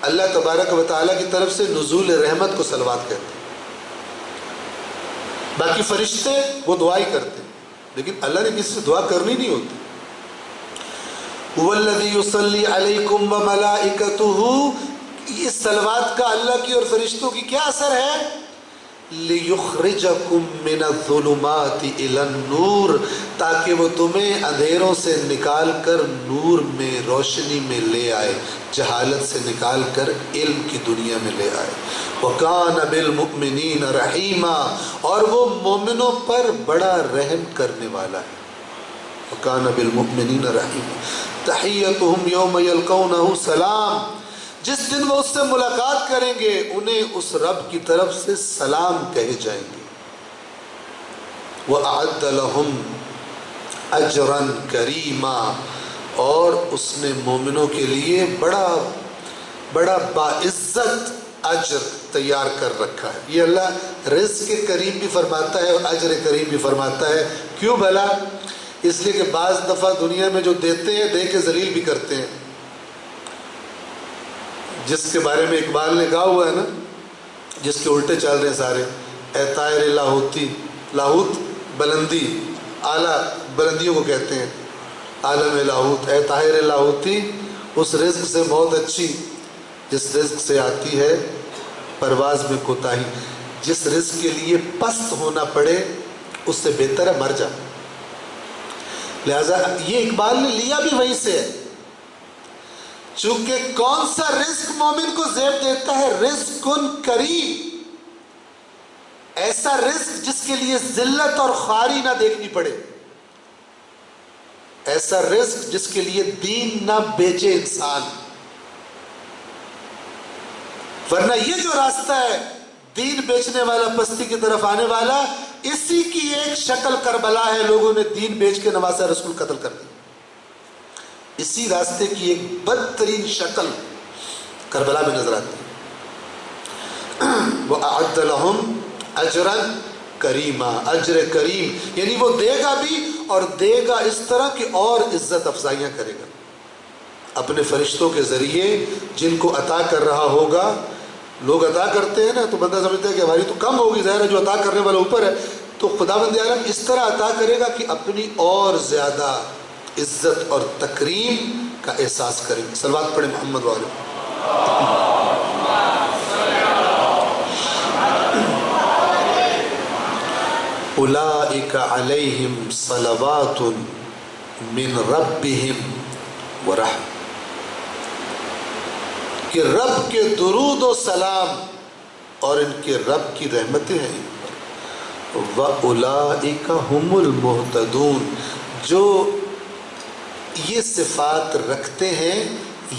اللہ تبارک و تعالیٰ کی طرف سے نزول رحمت کو صلوات کہتے ہیں. باقی فرشتے وہ دعا ہی کرتے ہیں، لیکن اللہ نے کسی سے دعا کرنی نہیں ہوتی. هو الذی یصلی علیکم وملائکتہ، اس صلوات کا اللہ کی اور فرشتوں کی کیا اثر ہے؟ لِيُخْرِجَكُم مِّنَ الظُّلُمَاتِ إِلَى النُّورِ، تاکہ وہ تمہیں اندھیروں سے نکال کر نور میں، روشنی میں لے آئے، جہالت سے نکال کر علم کی دنیا میں لے آئے. وَكَانَ بِالْمُؤْمِنِينَ رَحِيمًا، اور وہ مومنوں پر بڑا رحم کرنے والا ہے. وَكَانَ بِالْمُؤْمِنِينَ رَحِيمًا. تَحِيَّتُهُمْ يَوْمَ يَلْقَوْنَهُ سَلَامٌ، جس دن وہ اس سے ملاقات کریں گے انہیں اس رب کی طرف سے سلام کہے جائیں گے. وَأَعَدَّ لَهُمْ أَجْرًا كَرِيمًا، اور اس نے مومنوں کے لیے بڑا باعزت اجر تیار کر رکھا ہے. یہ اللہ رزق کریم بھی فرماتا ہے اور اجر کریم بھی فرماتا ہے. کیوں بھلا؟ اس لیے کہ بعض دفعہ دنیا میں جو دیتے ہیں دے کے ذلیل بھی کرتے ہیں. جس کے بارے میں اقبال نے کہا ہوا ہے نا، جس کے الٹے چل رہے ہیں سارے. اے طائر لاہوتی، لاہوت بلندی، اعلیٰ بلندیوں کو کہتے ہیں عالم لاہوت. اے طائر لاہوتی، اس رزق سے بہت اچھی جس رزق سے آتی ہے پرواز میں کوتاہی. جس رزق کے لیے پست ہونا پڑے اس سے بہتر ہے مر جا. لہذا یہ اقبال نے لیا بھی وہیں سے ہے. چونکہ کون سا رزق مومن کو زیب دیتا ہے؟ رزق کریم، ایسا رزق جس کے لیے ذلت اور خواری نہ دیکھنی پڑے، ایسا رزق جس کے لیے دین نہ بیچے انسان. ورنہ یہ جو راستہ ہے دین بیچنے والا، پستی کی طرف آنے والا، اسی کی ایک شکل کربلا ہے. لوگوں نے دین بیچ کے نواسہ رسول قتل کر دی. اسی راستے کی ایک بدترین شکل کربلا میں نظر آتی ہے. وَأَعَدَّ لَهُمْ أَجْرًا كَرِيمًا، اجر کریم، یعنی وہ دے گا بھی اور دے گا اس طرح کہ اور عزت افزائیاں کرے گا. اپنے فرشتوں کے ذریعے جن کو عطا کر رہا ہوگا. لوگ عطا کرتے ہیں نا تو بندہ سمجھتا ہے کہ ہماری تو کم ہوگی، ظاہر ہے جو عطا کرنے والا اوپر ہے. تو خداوند عالم اس طرح عطا کرے گا کہ اپنی اور زیادہ عزت اور تکریم کا احساس کریں. صلوات پڑھیں محمد والے. اولئک علیہم صلوات من ربہم ورحمۃ، کہ رب کے درود و سلام اور ان کے رب کی رحمتیں ہیں ان پر. وَأُولَئِكَ هُمُ الْمُهْتَدُونَ، جو یہ صفات رکھتے ہیں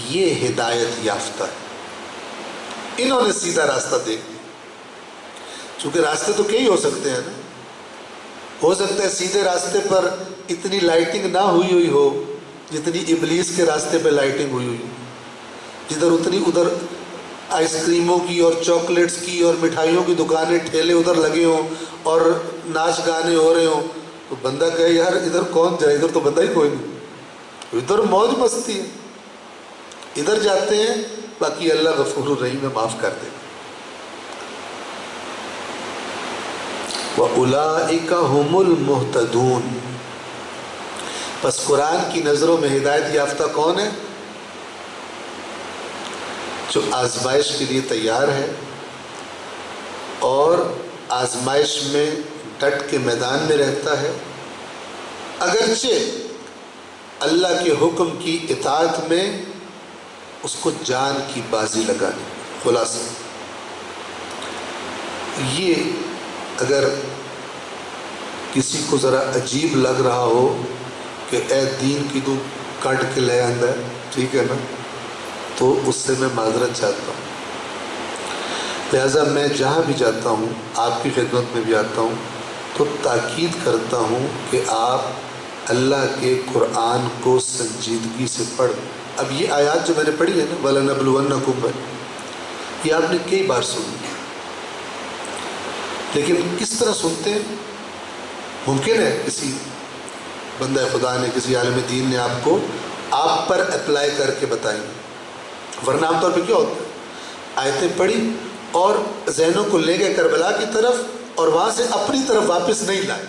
یہ ہدایت یافتہ ہے. انہوں نے سیدھا راستہ دیکھ لیا. چونکہ راستے تو کئی ہو سکتے ہیں نا. ہو سکتا ہے سیدھے راستے پر اتنی لائٹنگ نہ ہوئی ہو جتنی ابلیس کے راستے پہ لائٹنگ ہوئی جدھر ادھر آئس کریموں کی اور چاکلیٹس کی اور مٹھائیوں کی دکانیں ٹھیلے ادھر لگے ہوں اور ناچ گانے ہو رہے ہوں، تو بندہ کہے یار ادھر کون جائے، ادھر تو بندہ ہی کوئی نہیں، ادھر موج مستی ہے، ادھر جاتے ہیں، باقی اللہ غفور الرحیم ہے، معاف کر دے گا۔ وَأُولَئِكَ هُمُ الْمُهْتَدُونَ، پس قرآن کی نظروں میں ہدایت یافتہ کون ہے؟ جو آزمائش کے لیے تیار ہے اور آزمائش میں ڈٹ کے میدان میں رہتا ہے، اگرچہ اللہ کے حکم کی اطاعت میں اس کو جان کی بازی لگانی۔ خلاصہ یہ اگر کسی کو ذرا عجیب لگ رہا ہو کہ اے دین کی تو کٹ کے لے آندہ ہے، ٹھیک ہے نا، تو اس سے میں معذرت چاہتا ہوں۔ لہٰذا میں جہاں بھی جاتا ہوں، آپ کی خدمت میں بھی آتا ہوں، تو تاکید کرتا ہوں کہ آپ اللہ کے قرآن کو سنجیدگی سے پڑھ۔ اب یہ آیات جو میں نے پڑھی ہے نا، وَلَنَبْلُوَنَّكُمْ، یہ آپ نے کئی بار سنی، لیکن کس طرح سنتے ہیں؟ ممکن ہے کسی بندہ خدا نے، کسی عالم دین نے آپ پر اپلائی کر کے بتائی، ورنہ عام طور پہ کیا ہوتا ہے، آیتیں پڑھی اور ذہنوں کو لے گئے کربلا کی طرف اور وہاں سے اپنی طرف واپس نہیں لائے۔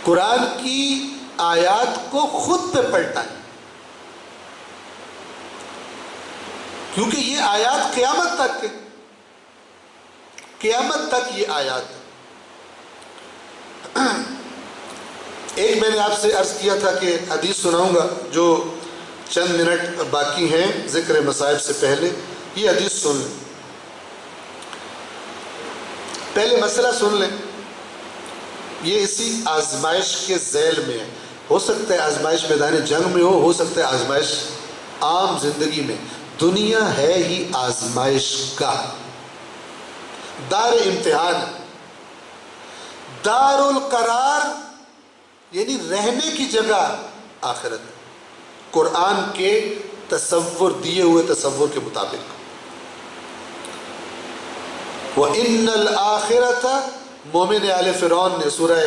قرآن کی آیات کو خود پہ پلٹائیں، کیونکہ یہ آیات قیامت تک ہے، قیامت تک یہ آیات ہے۔ ایک میں نے آپ سے عرض کیا تھا کہ حدیث سناؤں گا، جو چند منٹ باقی ہیں ذکر مصائب سے پہلے، یہ حدیث سن لیں، پہلے مسئلہ سن لیں۔ یہ اسی آزمائش کے ذیل میں ہے، ہو سکتا ہے آزمائش میدان جنگ میں ہو سکتا ہے آزمائش عام زندگی میں۔ دنیا ہے ہی آزمائش کا دار امتحان، دار القرار یعنی رہنے کی جگہ آخرت، قرآن کے تصور، دیے ہوئے تصور کے مطابق۔ وَإِنَّ الْآخِرَةَ، مومن آل فرعون نے سورہ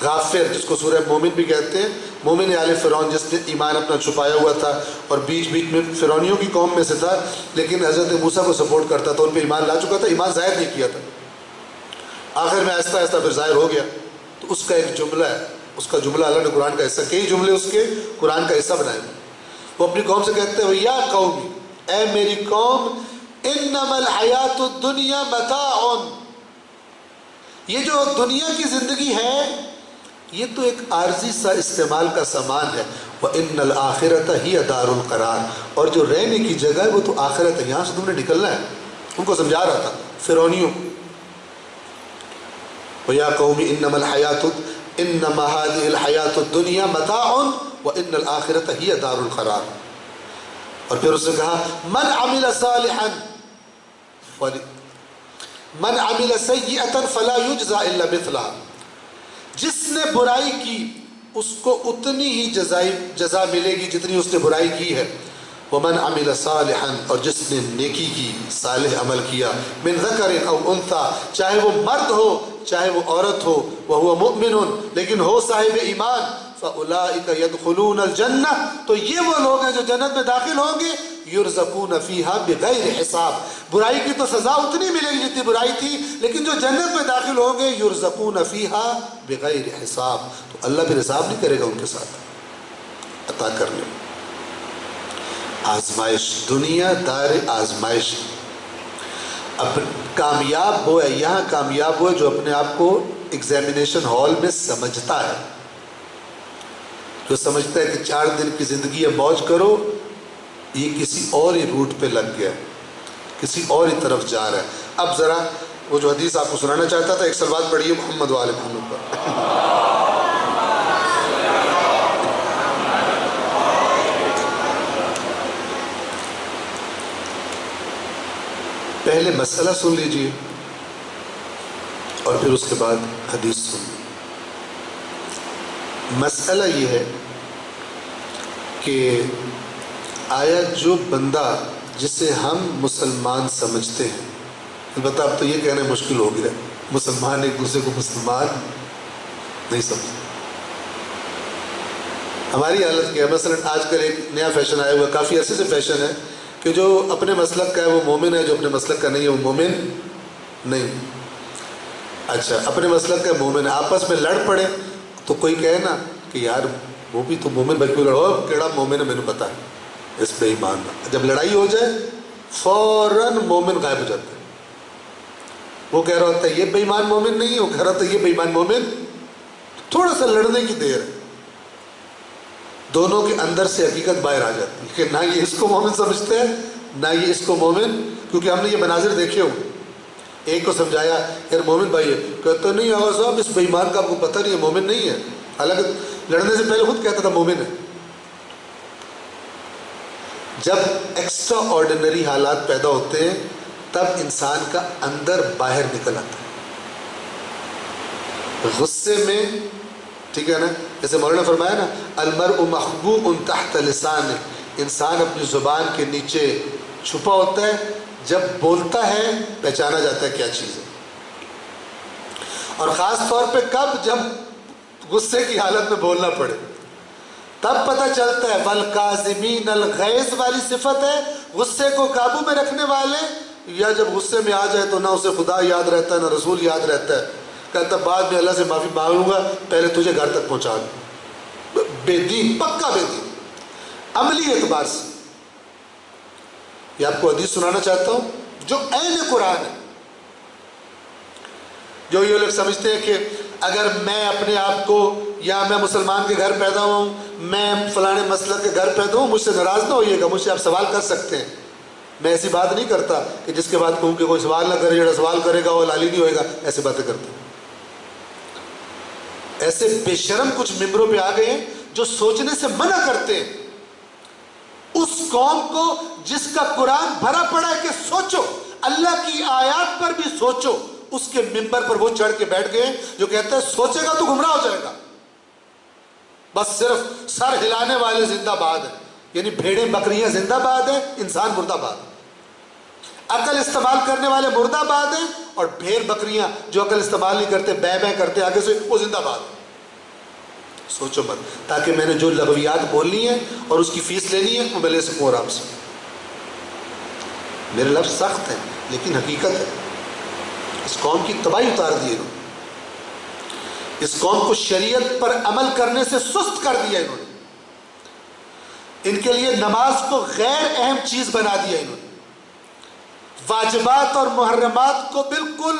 غافر، جس کو سورہ مومن بھی کہتے ہیں، مومن آل فرعون جس نے ایمان اپنا چھپایا ہوا تھا اور بیچ بیچ میں فرعونیوں کی قوم میں سے تھا، لیکن حضرت موسیٰ کو سپورٹ کرتا تھا، ان پہ ایمان لا چکا تھا، ایمان ظاہر نہیں کیا تھا، آخر میں آہستہ آہستہ پھر ظاہر ہو گیا، تو اس کا ایک جملہ ہے، اس کا جملہ اللہ نے قرآن کا حصہ، کئی جملے اس کے قرآن کا حصہ بنائے، وہ اپنی قوم سے کہتے ہیں یا قومی، اے میری قوم، انما الحیات الدنیا متاع، یہ جو دنیا کی زندگی ہے یہ تو ایک عارضی سا استعمال کا سامان ہے، وَإِنَّ الْآخِرَةَ هِيَ دَارُ الْقَرَارِ، اور جو رہنے کی جگہ ہے وہ تو آخرت ہے، یہاں سے تم نے نکلنا ہے۔ ان کو سمجھا رہا تھا فرعونیوں کو، وَيَا قَوْمِ إِنَّمَا هَذِهِ الْحَيَاةُ الدُّنْيَا مَتَاعٌ وَإِنَّ الْآخِرَةَ هِيَ دَارُ الْقَرَارِ۔ اور پھر اس نے کہا من عمل صالحا من عمل سیئتا فلا یجزا الا مثلها، جس نے برائی کی اس کو اتنی ہی جزا ملے گی جتنی اس نے برائی کی ہے، ومن عمل صالحا، اور جس نے نیکی کی، صالح عمل کیا، من ذکر او انثى، چاہے وہ مرد ہو چاہے وہ عورت ہو، وہو مؤمن، لیکن ہو صاحب ایمان، فاولئک یدخلون الجنہ، تو یہ وہ لوگ ہیں جو جنت میں داخل ہوں گے، یرزقون فیہا بغیر حساب، برائی کی تو سزا اتنی ملے گی جتنی برائی تھی، لیکن جو جنت میں داخل ہوں گے یرزقون فیہا بغیر حساب، تو اللہ پھر حساب نہیں کرے گا ان کے ساتھ عطا کرنے میں۔ آزمائش، دنیا دار آزمائش، اب کامیاب ہو ہے، یہاں کامیاب ہو ہے جو اپنے آپ کو ایگزامینیشن ہال میں سمجھتا ہے، جو سمجھتا ہے کہ 4 دن کی زندگی ہے موج کرو، یہ کسی اور ہی روٹ پہ لگ گیا، کسی اور ہی طرف جا رہا ہے۔ اب ذرا وہ جو حدیث آپ کو سنانا چاہتا تھا، ایک صلوات پڑھیے محمد و آل محمد پر۔ پہلے مسئلہ سن لیجئے، اور پھر اس کے بعد حدیث سنیں۔ مسئلہ یہ ہے کہ آیا جو بندہ جسے ہم مسلمان سمجھتے ہیں، البتہ اب تو یہ کہنا مشکل ہو گیا، مسلمان ایک دوسرے کو مسلمان نہیں سمجھتے۔ ہماری حالت کیا ہے؟ مثلا آج کل ایک نیا فیشن آیا ہوا ہے، کافی عرصے سے فیشن ہے، کہ جو اپنے مسلک کا ہے وہ مومن ہے، جو اپنے مسلک کا نہیں ہے وہ مومن نہیں۔ اچھا، اپنے مسلک کا مومن ہے، آپس میں لڑ پڑے تو کوئی کہے نا کہ یار وہ بھی تو مومن، بھائی کوئی لڑو کیڑا مومن ہے، میں نے پتا ہے، اس پہ ایمان نہ۔ جب لڑائی ہو جائے فوراً مومن غائب ہو جاتا ہے۔ وہ کہہ رہا ہوتا ہے یہ بے ایمان مومن نہیں ہے، وہ کہہ رہا ہوتا ہے یہ بے ایمان مومن۔ تھوڑا سا لڑنے کی دیر ہے، دونوں کے اندر سے حقیقت باہر آ جاتی ہے کہ نہ یہ اس کو مومن سمجھتے ہیں نہ یہ اس کو مومن، کیونکہ ہم نے یہ مناظر دیکھے ہوں۔ ایک کو سمجھایا یار مومن بھائی ہے، کہتا نہیں آغا صاحب اس بے ایمان کا آپ کو پتہ نہیں ہے، مومن نہیں ہے، حالانکہ لڑنے سے پہلے خود کہتا تھا مومن ہے۔ جب ایکسٹرا آرڈینری حالات پیدا ہوتے ہیں تب انسان کا اندر باہر نکل آتا ہے۔ غصے میں، ٹھیک ہے نا، جیسے مولانا فرمایا نا المرء مخبوء تحت لسان، انسان اپنی زبان کے نیچے چھپا ہوتا ہے، جب بولتا ہے پہچانا جاتا ہے کیا چیز ہے۔ اور خاص طور پہ کب؟ جب غصے کی حالت میں بولنا پڑے تب پتہ چلتا ہے۔ والکاظمین الغیظ والی صفت ہے غصے کو قابو میں رکھنے والے، یا جب غصے میں آ جائے تو نہ اسے خدا یاد رہتا ہے نہ رسول یاد رہتا ہے، کہتا بعد میں اللہ سے معافی مانگوں گا، پہلے تجھے گھر تک پہنچا دوں۔ بے دین، پکا بے دین عملی اعتبار سے۔ یہ آپ کو حدیث سنانا چاہتا ہوں جو عین قرآن ہے۔ جو یہ لوگ سمجھتے ہیں کہ اگر میں اپنے آپ کو، یا میں مسلمان کے گھر پیدا ہوں، میں فلانے مسلک کے گھر پیدا ہوں، مجھ سے ناراض نہ ہوئیے گا، مجھ سے آپ سوال کر سکتے ہیں۔ میں ایسی بات نہیں کرتا کہ جس کے بعد کہوں کہ کوئی سوال نہ کرے، جو سوال کرے گا وہ لالی نہیں ہوئے گا، ایسی باتیں کرتا ہوں۔ ایسے بے شرم کچھ ممبروں پہ آ گئے ہیں جو سوچنے سے منع کرتے ہیں اس قوم کو جس کا قرآن بھرا پڑا ہے کہ سوچو، اللہ کی آیات پر بھی سوچو۔ اس کے ممبر پر وہ چڑھ کے بیٹھ گئے جو کہتا ہے سوچے گا تو گمراہ ہو جائے گا، بس صرف سر ہلانے والے زندہ باد ہیں، یعنی بھیڑیں بکریاں زندہ باد ہیں، انسان مردہ باد۔ عقل استعمال کرنے والے مردہ باد ہیں، اور بھیڑ بکریاں جو عقل استعمال نہیں کرتے، بے بے کرتے آگے سے، وہ زندہ باد ہیں۔ سوچو مت، تاکہ میں نے جو لغویات بولنی ہے اور اس کی فیس لینی ہے وہ میں لے سکوں آرام سے۔ میرے لفظ سخت ہیں لیکن حقیقت ہے۔ اس قوم کی تباہی اتار دی انہوں نے، اس قوم کو شریعت پر عمل کرنے سے سست کر دیا انہوں نے، ان کے لیے نماز کو غیر اہم چیز بنا دیا انہوں نے، واجبات اور محرمات کو بالکل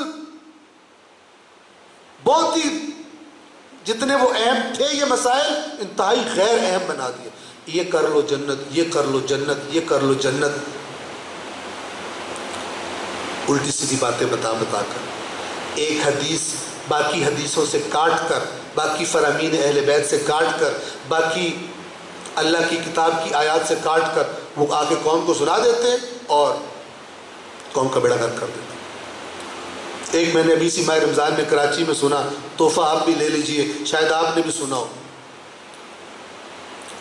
بہت ہی، جتنے وہ اہم تھے یہ مسائل انتہائی غیر اہم بنا دیے۔ یہ کر لو جنت، یہ کر لو جنت، یہ کر لو جنت، الٹی سیدھی باتیں بتا بتا کر، ایک حدیث باقی حدیثوں سے کاٹ کر، باقی فرامین اہل بیت سے کاٹ کر، باقی اللہ کی کتاب کی آیات سے کاٹ کر وہ آ کے قوم کو سنا دیتے اور قوم کا بیڑا غرق کر دیتے۔ ایک میں نے ابھی اسی ماہ رمضان میں کراچی میں سنا، تحفہ آپ بھی لے لیجئے، شاید آپ نے بھی سنا ہو،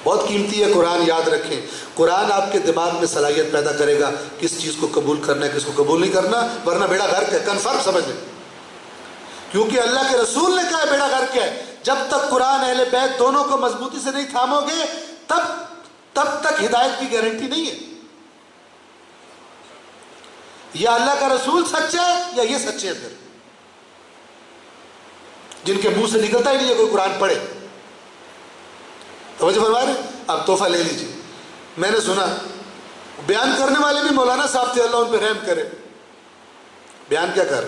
بہت قیمتی ہے۔ قرآن یاد رکھیں، قرآن آپ کے دماغ میں صلاحیت پیدا کرے گا کس چیز کو قبول کرنا ہے کس کو قبول نہیں کرنا، ورنہ بیڑا غرق ہے، کنفرم سمجھ لیں، کیونکہ اللہ کے رسول نے کہا ہے بیڑا غرق ہے۔ جب تک قرآن اہل بیت دونوں کو مضبوطی سے نہیں تھامو گے تب تک ہدایت کی گارنٹی نہیں ہے۔ یا اللہ کا رسول سچا ہے یا یہ سچے ہیں، پھر جن کے منہ سے نکلتا ہی نہیں ہے کوئی قرآن پڑھے۔ توجہ فرما رہے ہیں؟ اب تحفہ لے لیجیے۔ میں نے سنا بیان کرنے والے بھی مولانا صاحب تھے، اللہ ان پہ رحم کرے، بیان کیا کر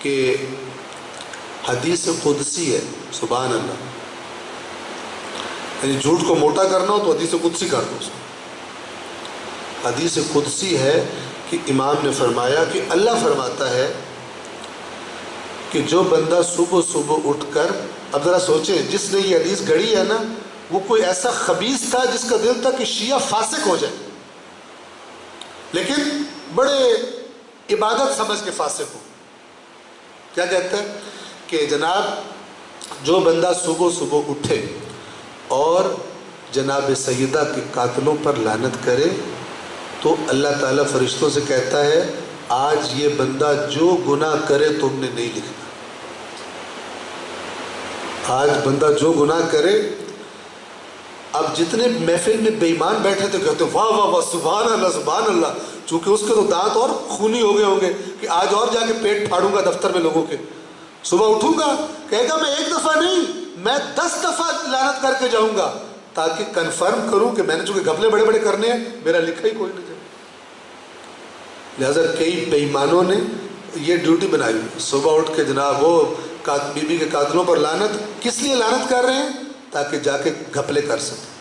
کہ حدیث قدسی ہے، سبحان اللہ، یعنی جھوٹ کو موٹا کرنا ہو تو حدیث قدسی کر دو۔ حدیث قدسی ہے کہ امام نے فرمایا کہ اللہ فرماتا ہے کہ جو بندہ صبح صبح اٹھ کر، اب ذرا سوچیں جس نے یہ حدیث گھڑی ہے نا وہ کوئی ایسا خبیث تھا جس کا دل تھا کہ شیعہ فاسق ہو جائے، لیکن بڑے عبادت سمجھ کے فاسق ہو، کیا کہتا ہے کہ جناب جو بندہ صبح صبح اٹھے اور جناب سیدہ کے قاتلوں پر لعنت کرے تو اللہ تعالیٰ فرشتوں سے کہتا ہے آج یہ بندہ جو گناہ کرے تم نے نہیں لکھنا. آج بندہ جو گناہ کرے. اب جتنے محفل میں بے ایمان بیٹھے تھے کہتے واہ واہ واہ سبحان اللہ سبحان اللہ، چونکہ اس کے تو دانت اور خونی ہو گئے ہوں گے کہ آج اور جا کے پیٹ پھاڑوں گا دفتر میں لوگوں کے. صبح اٹھوں گا کہے گا میں ایک دفعہ نہیں میں 10 دفعہ لعنت کر کے جاؤں گا تاکہ کنفرم کروں کہ میں نے چونکہ گھپلے بڑے بڑے کرنے ہیں میرا لکھا ہی کوئی نہیں جائے. لہٰذا کئی بے ایمانوں نے یہ ڈیوٹی بنائی صبح اٹھ کے جناب وہ بی بی کے قاتلوں پر لعنت. کس لیے لعنت کر رہے ہیں؟ تاکہ جا کے گھپلے کر سکیں.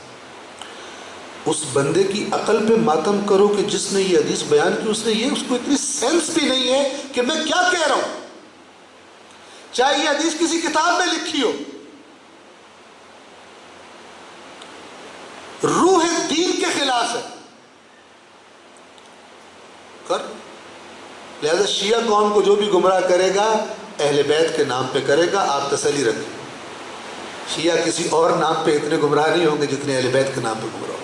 اس بندے کی عقل پہ ماتم کرو کہ جس نے یہ حدیث بیان کی اس کو اتنی سینس بھی نہیں ہے کہ میں کیا کہہ رہا ہوں، چاہے یہ حدیث کسی کتاب میں لکھی ہو. روح دین کے خلاف ہے کر. لہذا شیعہ قوم کو جو بھی گمراہ کرے گا اہل بیت کے نام پہ کرے گا. آپ تسلی رکھیں شیعہ کسی اور نام پہ اتنے گمراہ نہیں ہوں گے جتنے اہل بیت کے نام پہ گمراہ ہوں.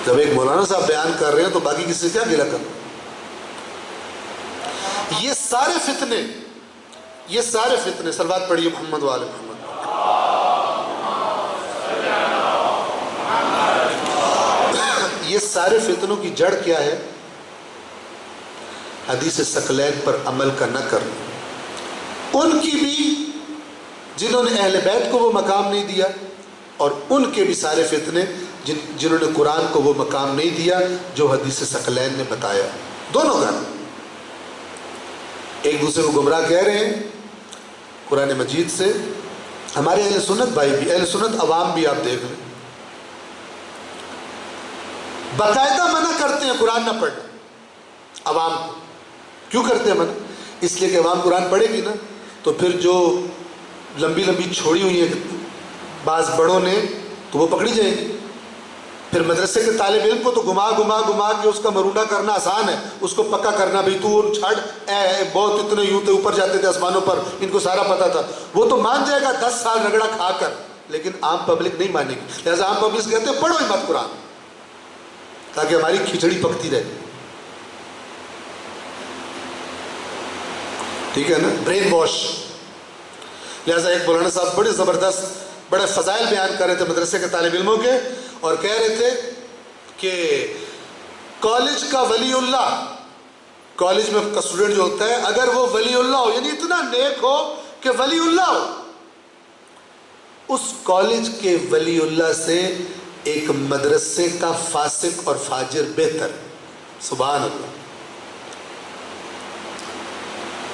جب ایک مولانا صاحب بیان کر رہے ہیں تو باقی کسی سے کیا گلہ کرنا. یہ سارے فتنے صلوات پڑھیے محمد وآل محمد. یہ سارے فتنوں کی جڑ کیا ہے؟ حدیث ثقلین پر عمل کا نہ کرنا. ان کی بھی جنہوں نے اہل بیت کو وہ مقام نہیں دیا اور ان کے بھی سارے فتنے جنہوں نے قرآن کو وہ مقام نہیں دیا جو حدیث ثقلین نے بتایا. دونوں کا ایک دوسرے کو گمراہ کہہ رہے ہیں قرآن مجید سے. ہمارے اہل سنت بھائی بھی اہل سنت عوام بھی آپ دیکھ لیں باقاعدہ منع کرتے ہیں قرآن نہ پڑھنا عوام کو. کیوں کرتے ہیں منع؟ اس لیے کہ عوام قرآن پڑھے گی نا تو پھر جو لمبی لمبی چھوڑی ہوئی ہیں بعض بڑوں نے تو وہ پکڑی جائے گی. پھر مدرسے کے طالب علم کو تو گھما کے اس کا مرونڈا کرنا آسان ہے. اس کو پکا کرنا بھی تو چھڑ بہت اتنے یوں تھے اوپر جاتے تھے آسمانوں پر ان کو سارا پتا تھا. وہ تو مان جائے گا 10 سال رگڑا کھا کر لیکن عام پبلک نہیں مانے گی. لہٰذا عام پبلک کہتے ہیں پڑھو ہی مت قرآن تاکہ ہماری کھچڑی پکتی رہے. ٹھیک ہے نا برین واش. لہٰذا ایک مولانا صاحب بڑے زبردست بڑے فضائل بیان کر رہے تھے مدرسے کے طالب علموں کے اور کہہ رہے تھے کہ کالج کا ولی اللہ کالج میں کا اسٹوڈنٹ جو ہوتا ہے اگر وہ ولی اللہ ہو یعنی اتنا نیک ہو کہ ولی اللہ ہو اس کالج کے ولی اللہ سے ایک مدرسے کا فاسق اور فاجر بہتر. سبحان اللہ.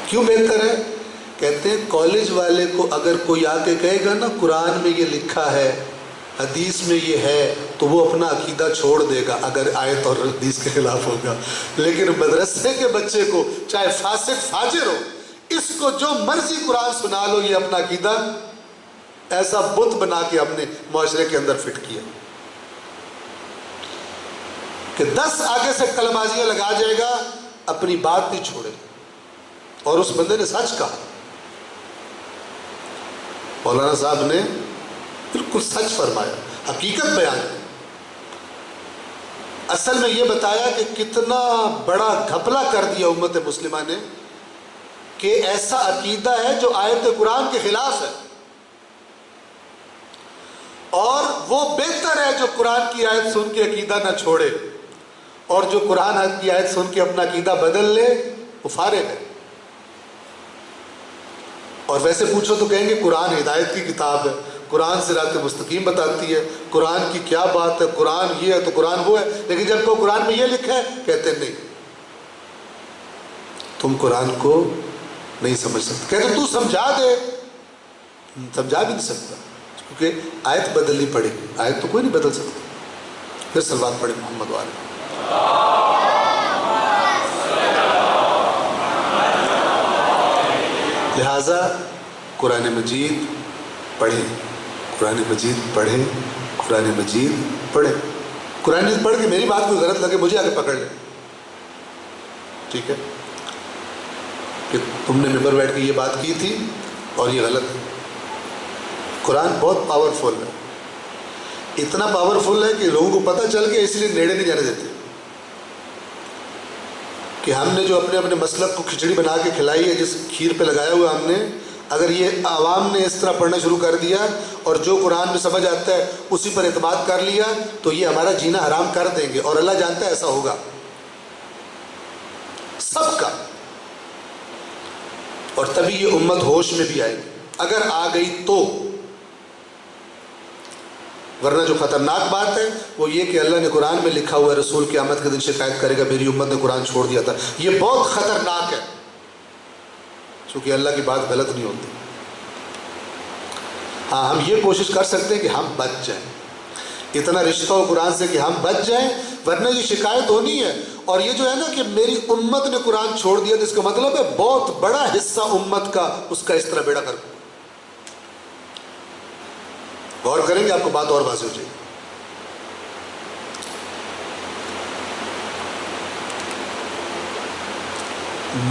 کیوں بہتر ہے؟ کہتے ہیں کالج والے کو اگر کوئی آ کے کہے گا نا قرآن میں یہ لکھا ہے حدیث میں یہ ہے تو وہ اپنا عقیدہ چھوڑ دے گا اگر آیت اور حدیث کے خلاف ہوگا. لیکن مدرسے کے بچے کو چاہے فاسق فاجر ہو اس کو جو مرضی قرآن سنا لو یہ اپنا عقیدہ ایسا بت بنا کے ہم نے معاشرے کے اندر فٹ کیا کہ 10 آگے سے کلمازیاں لگا جائے گا اپنی بات نہیں چھوڑے. اور اس بندے نے سچ کہا. مولانا صاحب نے بالکل سچ فرمایا حقیقت بیان کی. اصل میں یہ بتایا کہ کتنا بڑا گھپلا کر دیا امت مسلمہ نے کہ ایسا عقیدہ ہے جو آیت قرآن کے خلاف ہے اور وہ بہتر ہے جو قرآن کی آیت سن کے عقیدہ نہ چھوڑے اور جو قرآن کی آیت سن کے اپنا عقیدہ بدل لے وہ فارغ ہے. اور ویسے پوچھو تو کہیں گے قرآن ہدایت کی کتاب ہے قرآن صراط مستقیم بتاتی ہے قرآن کی کیا بات ہے قرآن یہ ہے تو قرآن وہ ہے. لیکن جب کوئی قرآن میں یہ لکھا ہے کہتے ہیں نہیں تم قرآن کو نہیں سمجھ سکتے. کہتے تو سمجھا دے. سمجھا بھی نہیں سکتا کیونکہ آیت بدلنی پڑے گی. آیت تو کوئی نہیں بدل سکتا. پھر صلوات پڑھے محمد والے. لہٰذا قرآن مجید پڑھیں قرآن مجید پڑھیں قرآن مجید پڑھیں. قرآن مجید پڑھ کے میری بات کوئی غلط لگے مجھے آگے پکڑ لیں ٹھیک ہے. کہ تم نے ممبر بیٹھ کے یہ بات کی تھی اور یہ غلط ہے۔ قرآن بہت پاورفل ہے، اتنا پاورفل ہے کہ لوگوں کو پتہ چل کے اس لیے نیڑے نہیں جانے دیتے کہ ہم نے جو اپنے مسلک کو کھچڑی بنا کے کھلائی ہے، جس کھیر پہ لگایا ہوا ہم نے، اگر یہ عوام نے اس طرح پڑھنا شروع کر دیا اور جو قرآن میں سمجھ آتا ہے اسی پر اعتماد کر لیا تو یہ ہمارا جینا حرام کر دیں گے، اور اللہ جانتا ہے ایسا ہوگا سب کا، اور تبھی یہ امت ہوش میں بھی آئے گی اگر آ گئی تو۔ ورنہ جو خطرناک بات ہے وہ یہ کہ اللہ نے قرآن میں لکھا ہوا ہے رسول قیامت کے دن شکایت کرے گا میری امت نے قرآن چھوڑ دیا تھا، یہ بہت خطرناک ہے، چونکہ اللہ کی بات غلط نہیں ہوتی۔ ہاں ہم یہ کوشش کر سکتے ہیں کہ ہم بچ جائیں، اتنا رشتہ ہو قرآن سے کہ ہم بچ جائیں، ورنہ یہ شکایت ہونی ہے۔ اور یہ جو ہے نا کہ میری امت نے قرآن چھوڑ دیا، تو اس کا مطلب ہے بہت بڑا حصہ امت کا اس کا اس طرح بیڑا کر۔ غور کریں گے آپ کو بات اور واضح ہو جائے گی۔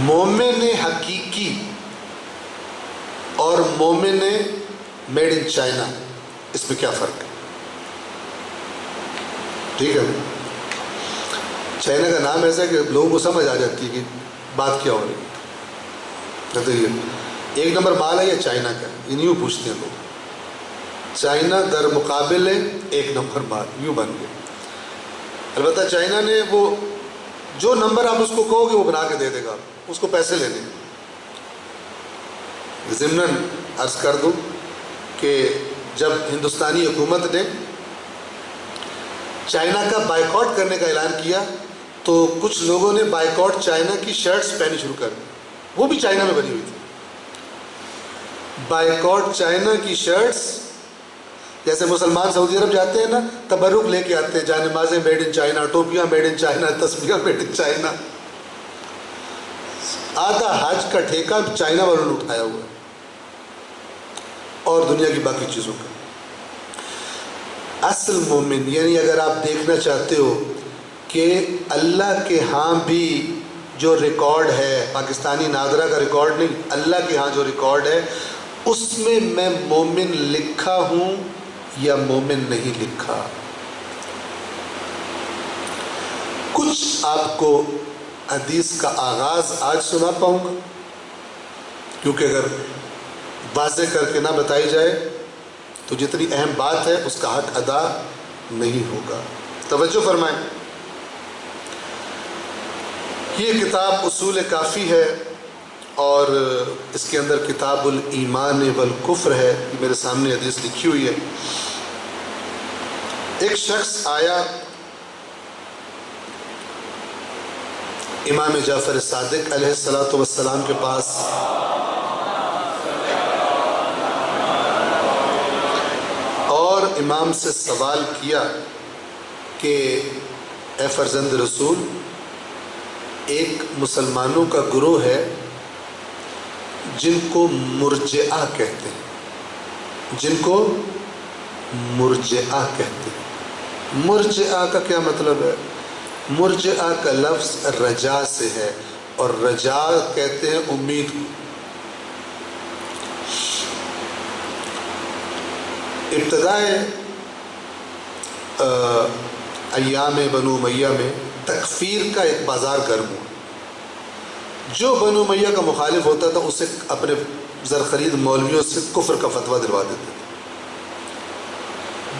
مومن حقیقی اور مومن میڈ ان چائنا، اس میں کیا فرق ہے؟ ٹھیک ہے، چائنا کا نام ایسا ہے کہ لوگوں کو سمجھ آ جاتی ہے کہ بات کیا ہو رہی ہے۔ تو یہ ایک نمبر مال ہے یا چائنا کا، یہ یوں پوچھتے ہیں لوگ، چائنا در مقابل ایک نمبر مال، یوں بن گیا۔ البتہ چائنا نے وہ جو نمبر آپ اس کو کہو گے وہ بنا کے دے دے گا، اس کو پیسے لینے۔ ضمناً عرض کر دوں کہ جب ہندوستانی حکومت نے چائنا کا بائیکاٹ کرنے کا اعلان کیا تو کچھ لوگوں نے بائیکاٹ چائنا کی شرٹس پہنی شروع کر دی، وہ بھی چائنا میں بنی ہوئی تھی۔ بائیکاٹ چائنا کی شرٹس، جیسے مسلمان سعودی عرب جاتے ہیں نا تبرک لے کے آتے ہیں، جانمازیں میڈ ان چائنا، ٹوپیاں میڈ ان چائنا، تسبیحاں میڈ ان چائنا، آدھا حج کا ٹھیکہ چائنا والوں نے اٹھایا ہوا ہے، اور دنیا کی باقی چیزوں کا۔ اصل مومن، یعنی اگر آپ دیکھنا چاہتے ہو کہ اللہ کے ہاں بھی جو ریکارڈ ہے، پاکستانی نادرہ کا ریکارڈ نہیں، اللہ کے ہاں جو ریکارڈ ہے اس میں میں مومن لکھا ہوں یا مومن نہیں لکھا۔ کچھ آپ کو حدیث کا آغاز آج سنا پاؤں گا، کیونکہ اگر واضح کر کے نہ بتائی جائے تو جتنی اہم بات ہے اس کا حق ادا نہیں ہوگا۔ توجہ فرمائیں، یہ کتاب اصول کافی ہے اور اس کے اندر کتاب الایمان والکفر ہے، میرے سامنے حدیث لکھی ہوئی ہے۔ ایک شخص آیا امام جعفر صادق علیہ السلام کے پاس، اور امام سے سوال کیا کہ اے فرزند رسول، ایک مسلمانوں کا گروہ ہے جن کو مرجئہ کہتے ہیں، جن کو مرجئہ کہتے ہیں۔ مرجئہ کا کیا مطلب ہے؟ مرجئہ کا لفظ رجا سے ہے، اور رجا کہتے ہیں امید کو۔ ابتدائے ایام بنو امیہ میں تکفیر کا ایک بازار گرم ہوا، جو بنو امیہ کا مخالف ہوتا تھا اسے اپنے زرخرید مولویوں سے کفر کا فتویٰ دلوا دیتے تھے۔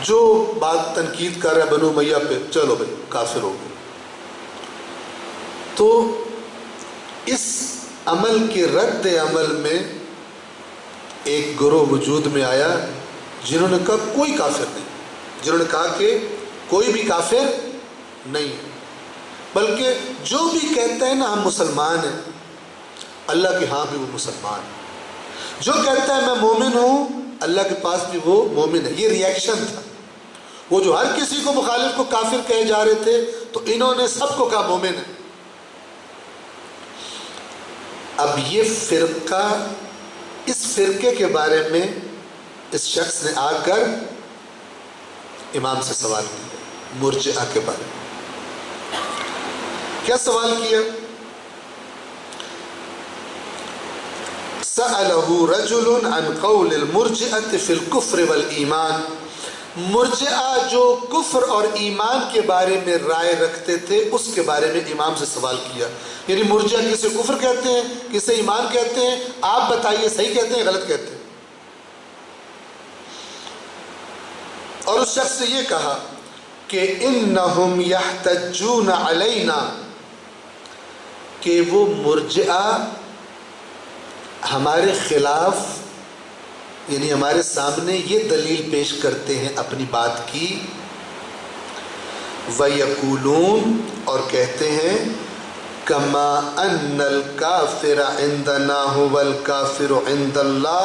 جو بات تنقید کر رہا ہے بنو امیہ پہ، چلو بھائی کافر ہو گئے۔ تو اس عمل کے رد عمل میں ایک گروہ وجود میں آیا جنہوں نے کہا کوئی کافر نہیں، جنہوں نے کہا کہ کوئی بھی کافر نہیں، بلکہ جو بھی کہتا ہے نا ہم مسلمان ہیں، اللہ کے ہاں بھی وہ مسلمان ہے، جو کہتا ہے میں مومن ہوں، اللہ کے پاس بھی وہ مومن ہے۔ یہ ریاکشن تھا، وہ جو ہر کسی کو مخالف کو کافر کہے جا رہے تھے تو انہوں نے سب کو کہا مومن ہے۔ اب یہ فرقہ، اس فرقے کے بارے میں اس شخص نے آ کر امام سے سوال کیا، مرجئہ کے بارے میں۔ کیا سوال کیا؟ سألہ رجل عن قول المرجئة فی الکفر والایمان، مرجئہ جو کفر اور ایمان کے بارے میں رائے رکھتے تھے اس کے بارے میں امام سے سوال کیا. یعنی مرجئہ کسے کفر کہتے ہیں، کسے ایمان کہتے ہیں، آپ بتائیے صحیح کہتے ہیں غلط کہتے ہیں. اور اس شخص نے یہ کہا کہ انہم یحتجون علینا، کہ وہ مرجئہ ہمارے خلاف یعنی ہمارے سامنے یہ دلیل پیش کرتے ہیں اپنی بات کی. وَيَقُولُونَ، اور کہتے ہیں كَمَا أَنَّ الْكَافِرَ عِنْدَنَا هُوَ الْكَافِرُ عِنْدَ اللَّهِ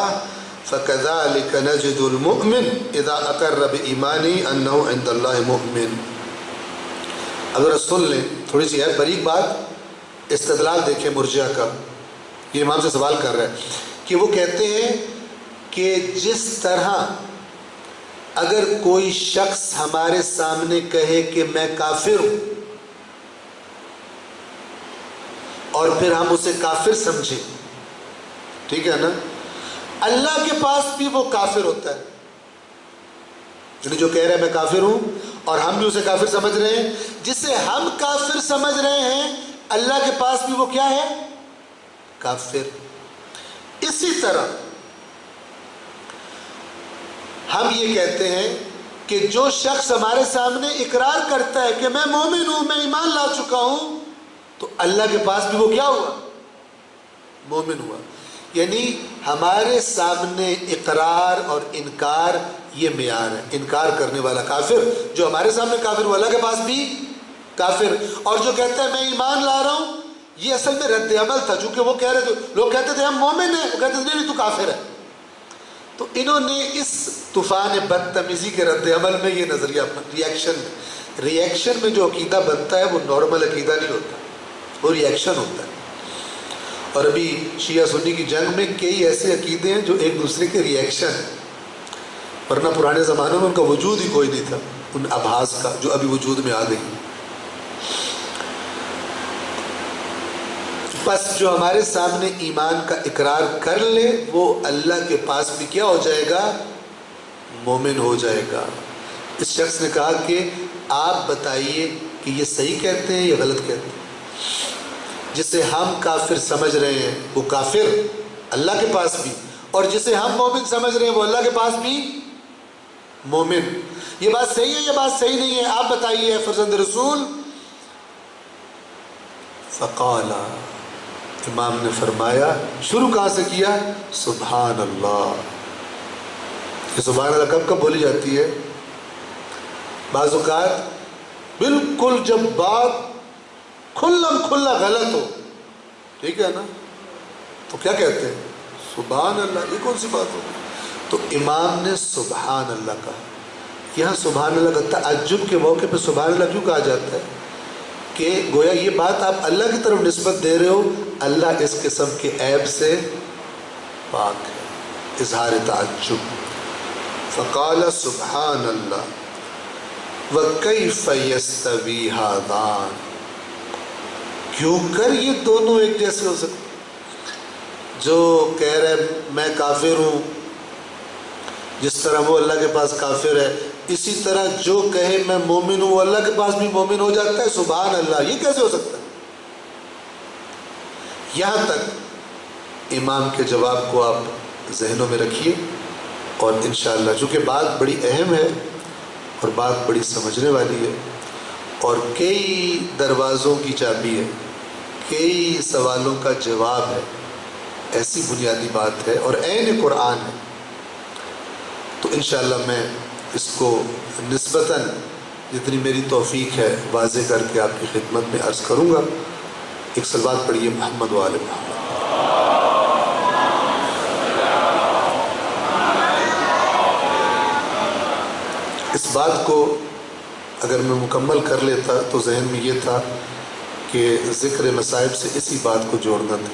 فَكَذَلِكَ نَجِدُ الْمُؤْمِنَ إِذَا أَقَرَّ بِإِيمَانِهِ أَنَّهُ عِنْدَ اللَّهِ مُؤْمِنٌ. اگر سن لیں تھوڑی سی ہے باریک بات، استدلال دیکھیں مرجئہ کا. یہ امام سے سوال کر رہا ہے کہ وہ کہتے ہیں کہ جس طرح اگر کوئی شخص ہمارے سامنے کہے کہ میں کافر ہوں اور پھر ہم اسے کافر سمجھیں، ٹھیک ہے نا، اللہ کے پاس بھی وہ کافر ہوتا ہے. یعنی جو کہہ رہا ہے میں کافر ہوں اور ہم بھی اسے کافر سمجھ رہے ہیں، جسے ہم کافر سمجھ رہے ہیں اللہ کے پاس بھی وہ کیا ہے؟ کافر. اسی طرح ہم یہ کہتے ہیں کہ جو شخص ہمارے سامنے اقرار کرتا ہے کہ میں مومن ہوں، میں ایمان لا چکا ہوں، تو اللہ کے پاس بھی وہ کیا ہوا؟ مومن ہوا. یعنی ہمارے سامنے اقرار اور انکار یہ معیار ہے. انکار کرنے والا کافر، جو ہمارے سامنے کافر ہوا اللہ کے پاس بھی کافر. اور جو کہتا ہے میں ایمان لا رہا ہوں، یہ اصل میں رد عمل تھا. چونکہ وہ کہہ رہے تھے، لوگ کہتے تھے ہم مومن ہیں، وہ کہتے تھے نہیں تو کافر ہے. تو انہوں نے اس طوفان بدتمیزی کے رد عمل میں یہ نظریہ ریئیکشن میں جو عقیدہ بنتا ہے وہ نارمل عقیدہ نہیں ہوتا، وہ ریئیکشن ہوتا ہے. اور ابھی شیعہ سنی کی جنگ میں کئی ایسے عقیدے ہیں جو ایک دوسرے کے ریئیکشن ہیں، ورنہ پرانے زمانوں میں ان کا وجود ہی کوئی نہیں تھا، ان آبھاس کا جو ابھی وجود میں آ گئی. بس جو ہمارے سامنے ایمان کا اقرار کر لے وہ اللہ کے پاس بھی کیا ہو جائے گا؟ مومن ہو جائے گا. اس شخص نے کہا کہ آپ بتائیے کہ یہ صحیح کہتے ہیں یا غلط کہتے ہیں. جسے ہم کافر سمجھ رہے ہیں وہ کافر اللہ کے پاس بھی، اور جسے ہم مومن سمجھ رہے ہیں وہ اللہ کے پاس بھی مومن. یہ بات صحیح ہے یا بات صحیح نہیں ہے؟ آپ بتائیے فرزند رسول. فقال، امام نے فرمایا، شروع کہاں سے کیا؟ سبحان اللہ. یہ سبحان اللہ کب کب بولی جاتی ہے؟ بعض اوقات بالکل جب بات کھلم کھلا غلط ہو، ٹھیک ہے نا، تو کیا کہتے ہیں؟ سبحان اللہ. یہ کون سی بات ہوگی؟ تو امام نے سبحان اللہ کہا. یہاں سبحان اللہ کا تعجب کے موقع پہ سبحان اللہ کیوں کہا جاتا ہے؟ کہ گویا یہ بات آپ اللہ کی طرف نسبت دے رہے ہو، اللہ اس قسم کے عیب سے پاک ہے. اظہار تعجب. فقال سبحان اللہ وَكَيْفَ يَسْتَوِي هَذَانِ، کیوں کر یہ دونوں ایک جیسے ہو سکتے؟ جو کہہ رہے میں کافر ہوں، جس طرح وہ اللہ کے پاس کافر ہے، اسی طرح جو کہے میں مومن ہوں وہ اللہ کے پاس بھی مومن ہو جاتا ہے. سبحان اللہ. یہ کیسے ہو سکتا ہے؟ یہاں تک امام کے جواب کو آپ ذہنوں میں رکھیے، اور انشاءاللہ چونکہ بات بڑی اہم ہے اور بات بڑی سمجھنے والی ہے اور کئی دروازوں کی چابی ہے، کئی سوالوں کا جواب ہے، ایسی بنیادی بات ہے اور عین قرآن ہے، تو انشاءاللہ میں اس کو نسبتاً جتنی میری توفیق ہے واضح کر کے آپ کی خدمت میں عرض کروں گا. ایک صلوات پڑھیے محمد و آل محمد. اس بات کو اگر میں مکمل کر لیتا تو ذہن میں یہ تھا کہ ذکر مصائب سے اسی بات کو جوڑنا تھا،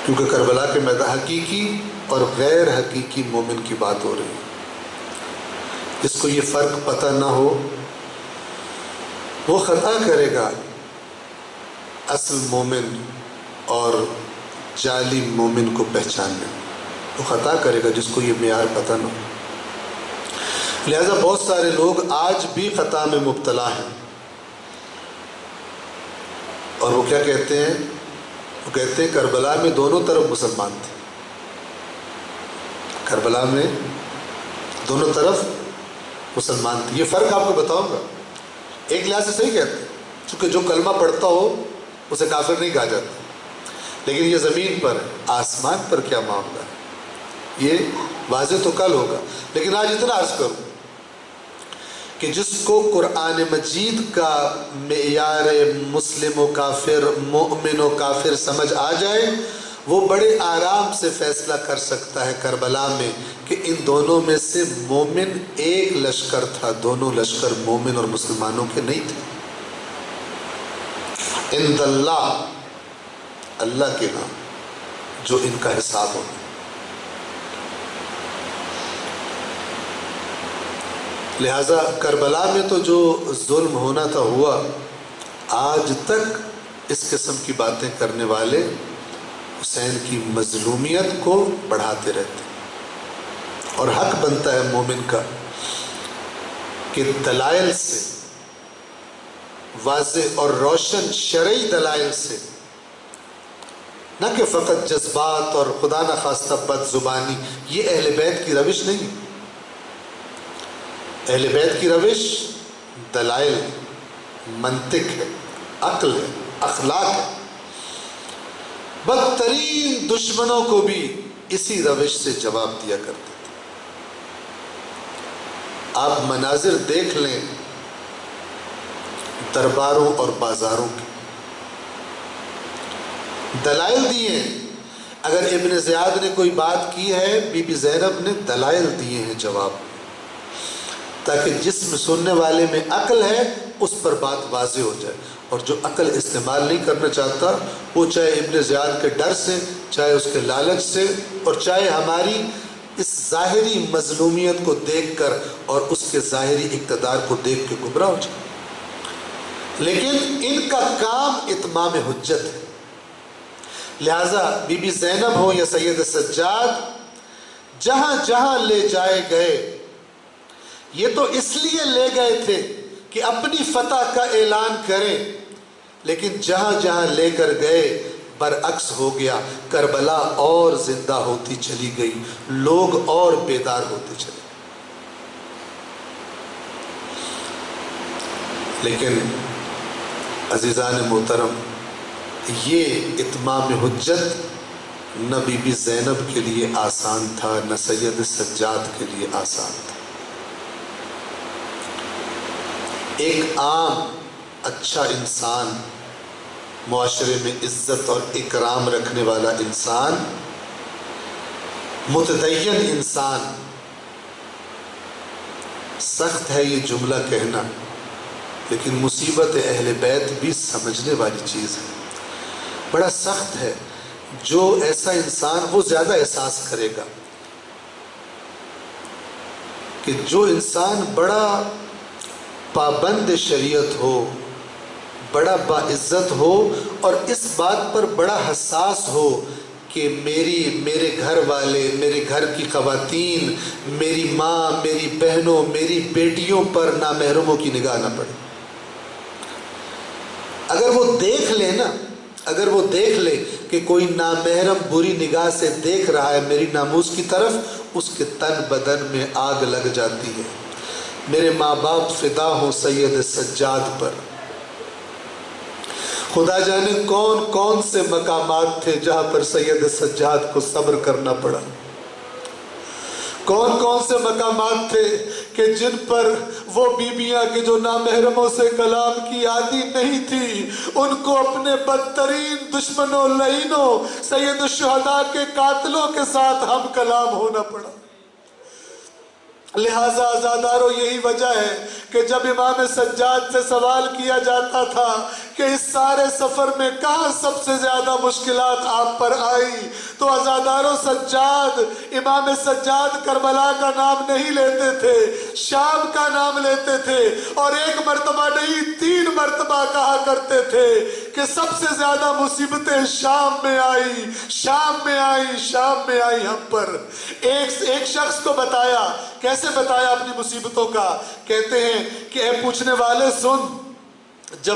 کیونکہ کربلا کے میدان حقیقی اور غیر حقیقی مومن کی بات ہو رہی ہے. جس کو یہ فرق پتہ نہ ہو وہ خطا کرے گا. اصل مومن اور جعلی مومن کو پہچاننے میں، وہ خطا کرے گا جس کو یہ معیار پتہ نہ ہو۔ لہذا بہت سارے لوگ آج بھی خطا میں مبتلا ہیں، اور وہ کیا کہتے ہیں؟ وہ کہتے ہیں کربلا میں دونوں طرف مسلمان تھے، کربلا میں دونوں طرف مسلمان تھے۔ یہ فرق آپ کو بتاؤں گا، ایک لحاظ سے صحیح کہتے ہیں، چونکہ جو کلمہ پڑھتا ہو اسے کافر نہیں کہا جاتا، لیکن یہ زمین پر ہے، آسمان پر کیا معاملہ ہے یہ واضح تو کل ہوگا۔ لیکن آج اتنا عرض کروں کہ جس کو قرآن مجید کا معیار مسلم و کافر، مومن و کافر سمجھ آ جائے، وہ بڑے آرام سے فیصلہ کر سکتا ہے کربلا میں کہ ان دونوں میں سے مومن ایک لشکر تھا، دونوں لشکر مومن اور مسلمانوں کے نہیں تھے۔ عند اللہ، اللہ کے نام جو ان کا حساب ہوگا۔ لہٰذا کربلا میں تو جو ظلم ہونا تھا ہوا، آج تک اس قسم کی باتیں کرنے والے حسین کی مظلومیت کو بڑھاتے رہتے ہیں، اور حق بنتا ہے مومن کا کہ دلائل سے، واضح اور روشن شرعی دلائل سے، نہ کہ فقط جذبات اور خدا نخواستہ بد زبانی، یہ اہل بیت کی روش نہیں۔ اہل بیت کی روش دلائل ہے، منطق ہے، عقل ہے، اخلاق ہے۔ بدترین دشمنوں کو بھی اسی روش سے جواب دیا کرتے تھے۔ آپ مناظر دیکھ لیں درباروں اور بازاروں کے، دلائل دیے۔ اگر ابن زیاد نے کوئی بات کی ہے، بی بی زینب نے دلائل دیے ہیں جواب، تاکہ جس میں سننے والے میں عقل ہے اس پر بات واضح ہو جائے، اور جو عقل استعمال نہیں کرنا چاہتا، وہ چاہے ابن زیاد کے ڈر سے، چاہے اس کے لالچ سے، اور چاہے ہماری اس ظاہری مظلومیت کو دیکھ کر اور اس کے ظاہری اقتدار کو دیکھ کے گمراہ ہو جائے۔ لیکن ان کا کام اتمام حجت ہے۔ لہٰذا بی بی زینب ہو یا سید سجاد، جہاں جہاں لے جائے گئے، یہ تو اس لیے لے گئے تھے کہ اپنی فتح کا اعلان کریں، لیکن جہاں جہاں لے کر گئے برعکس ہو گیا۔ کربلا اور زندہ ہوتی چلی گئی، لوگ اور بیدار ہوتے چلے۔ لیکن عزیزان محترم، یہ اتمام حجت نہ بی بی زینب کے لیے آسان تھا، نہ سید سجاد کے لیے آسان تھا۔ ایک عام اچھا انسان، معاشرے میں عزت اور اکرام رکھنے والا انسان، متدین انسان، سخت ہے یہ جملہ کہنا، لیکن مصیبت اہل بیت بھی سمجھنے والی چیز ہے، بڑا سخت ہے۔ جو ایسا انسان، وہ زیادہ احساس کرے گا کہ جو انسان بڑا پابند شریعت ہو، بڑا باعزت ہو، اور اس بات پر بڑا حساس ہو کہ میرے گھر والے، میرے گھر کی خواتین، میری ماں، میری بہنوں، میری بیٹیوں پر نامحرموں کی نگاہ نہ پڑے۔ اگر وہ دیکھ لے نا، اگر وہ دیکھ لے کہ کوئی نامحرم بری نگاہ سے دیکھ رہا ہے میری ناموس کی طرف، اس کے تن بدن میں آگ لگ جاتی ہے۔ میرے ماں باپ فدا ہوں سید سجاد پر۔ خدا جانے کون کون سے مقامات تھے جہاں پر سید سجاد کو صبر کرنا پڑا، کون کون سے مقامات تھے کہ جن پر وہ بیویاں کہ جو نامحرموں سے کلام کی عادی نہیں تھی، ان کو اپنے بدترین دشمنوں، لعینوں، سید الشہداء کے قاتلوں کے ساتھ ہم کلام ہونا پڑا۔ لہٰذا عزادارو، یہی وجہ ہے کہ جب امام سجاد سے سوال کیا جاتا تھا کہ اس سارے سفر میں کہاں سب سے زیادہ مشکلات آپ پر آئی، تو عزادارو سجاد، امام سجاد کربلا کا نام نہیں لیتے تھے، شام کا نام لیتے تھے، اور ایک مرتبہ نہیں 3 مرتبہ مرتبہ کہا کرتے تھے کہ سب سے زیادہ مصیبتیں شام میں آئی، شام میں آئی، شام میں آئی ہم پر۔ ایک شخص کو بتایا، کیسے بتایا اپنی مصیبتوں کا؟ کہتے ہیں کہ اے پوچھنے والے سن، جب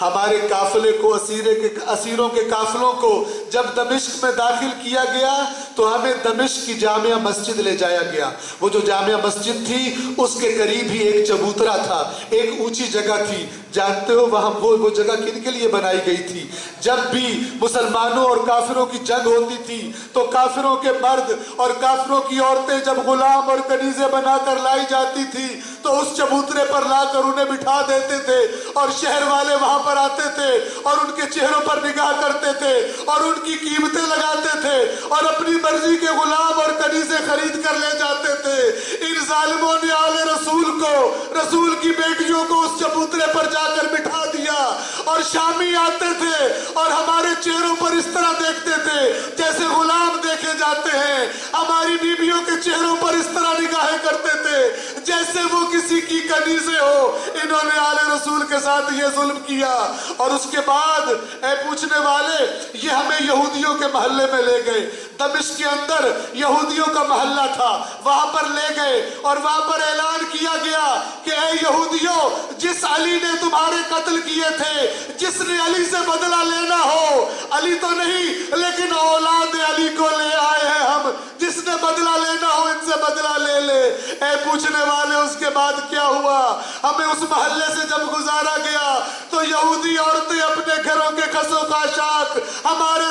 ہمارے قافلے کو اسیروں کے قافلوں کو جب دمشق میں داخل کیا گیا تو ہمیں دمشق کی جامع مسجد لے جایا گیا۔ وہ جو جامع مسجد تھی اس کے قریب ہی ایک چبوترا تھا، ایک اونچی جگہ تھی۔ جانتے ہو وہاں وہ جگہ کن کے لیے بنائی گئی تھی؟ جب بھی مسلمانوں اور کافروں کی جنگ ہوتی تھی تو کافروں کے مرد اور کافروں کی عورتیں جب غلام اور کنیزیں بنا کر لائی جاتی تھی تو اس چبوترے پر لا کر انہیں بٹھا دیتے تھے، اور شہر والے وہاں پر آتے تھے اور ان کے چہروں پر نگاہ کرتے تھے اور ان کی قیمتیں لگاتے تھے اور اپنی مرضی کے غلام اور کنیزیں خرید کر لے جاتے تھے۔ ان ظالموں نے آل رسول کو، رسول کی بیٹیوں کو اس چبوترے پر جا کر بٹھا دیا، اور شامی آتے تھے اور ہمارے چہروں پر اس طرح دیکھتے تھے جیسے غلام دیکھے جاتے ہیں، ہماری بیویوں کے چہروں پر اس طرح نگاہیں کرتے تھے جیسے وہ کسی کی کنیزیں ہو۔ انہوں نے آل رسول کے ساتھ یہ ظلم کیا، اور اس کے بعد اے پوچھنے والے یہ ہمیں یہودیوں کے محلے میں لے گئے۔ دمشق کے اندر یہودیوں کا محلہ تھا، وہاں پر لے گئے اور وہاں پر اعلان کیا گیا کہ اے یہودیوں، جس علی نے تمہارے قتل کیے تھے، جس نے علی سے بدلہ لینا ہو، علی تو نہیں لیکن اولاد علی کو لے آئے ہیں ہم، جس نے بدلہ لینا ہو ان سے بدلہ لے لے۔ اے پوچھنے والے اس کے بعد کیا ہوا؟ ہمیں اس محلے سے جب گزارا گیا تو یہودی عورتیں اپنے گھروں کے خس و خاشاک ہمارے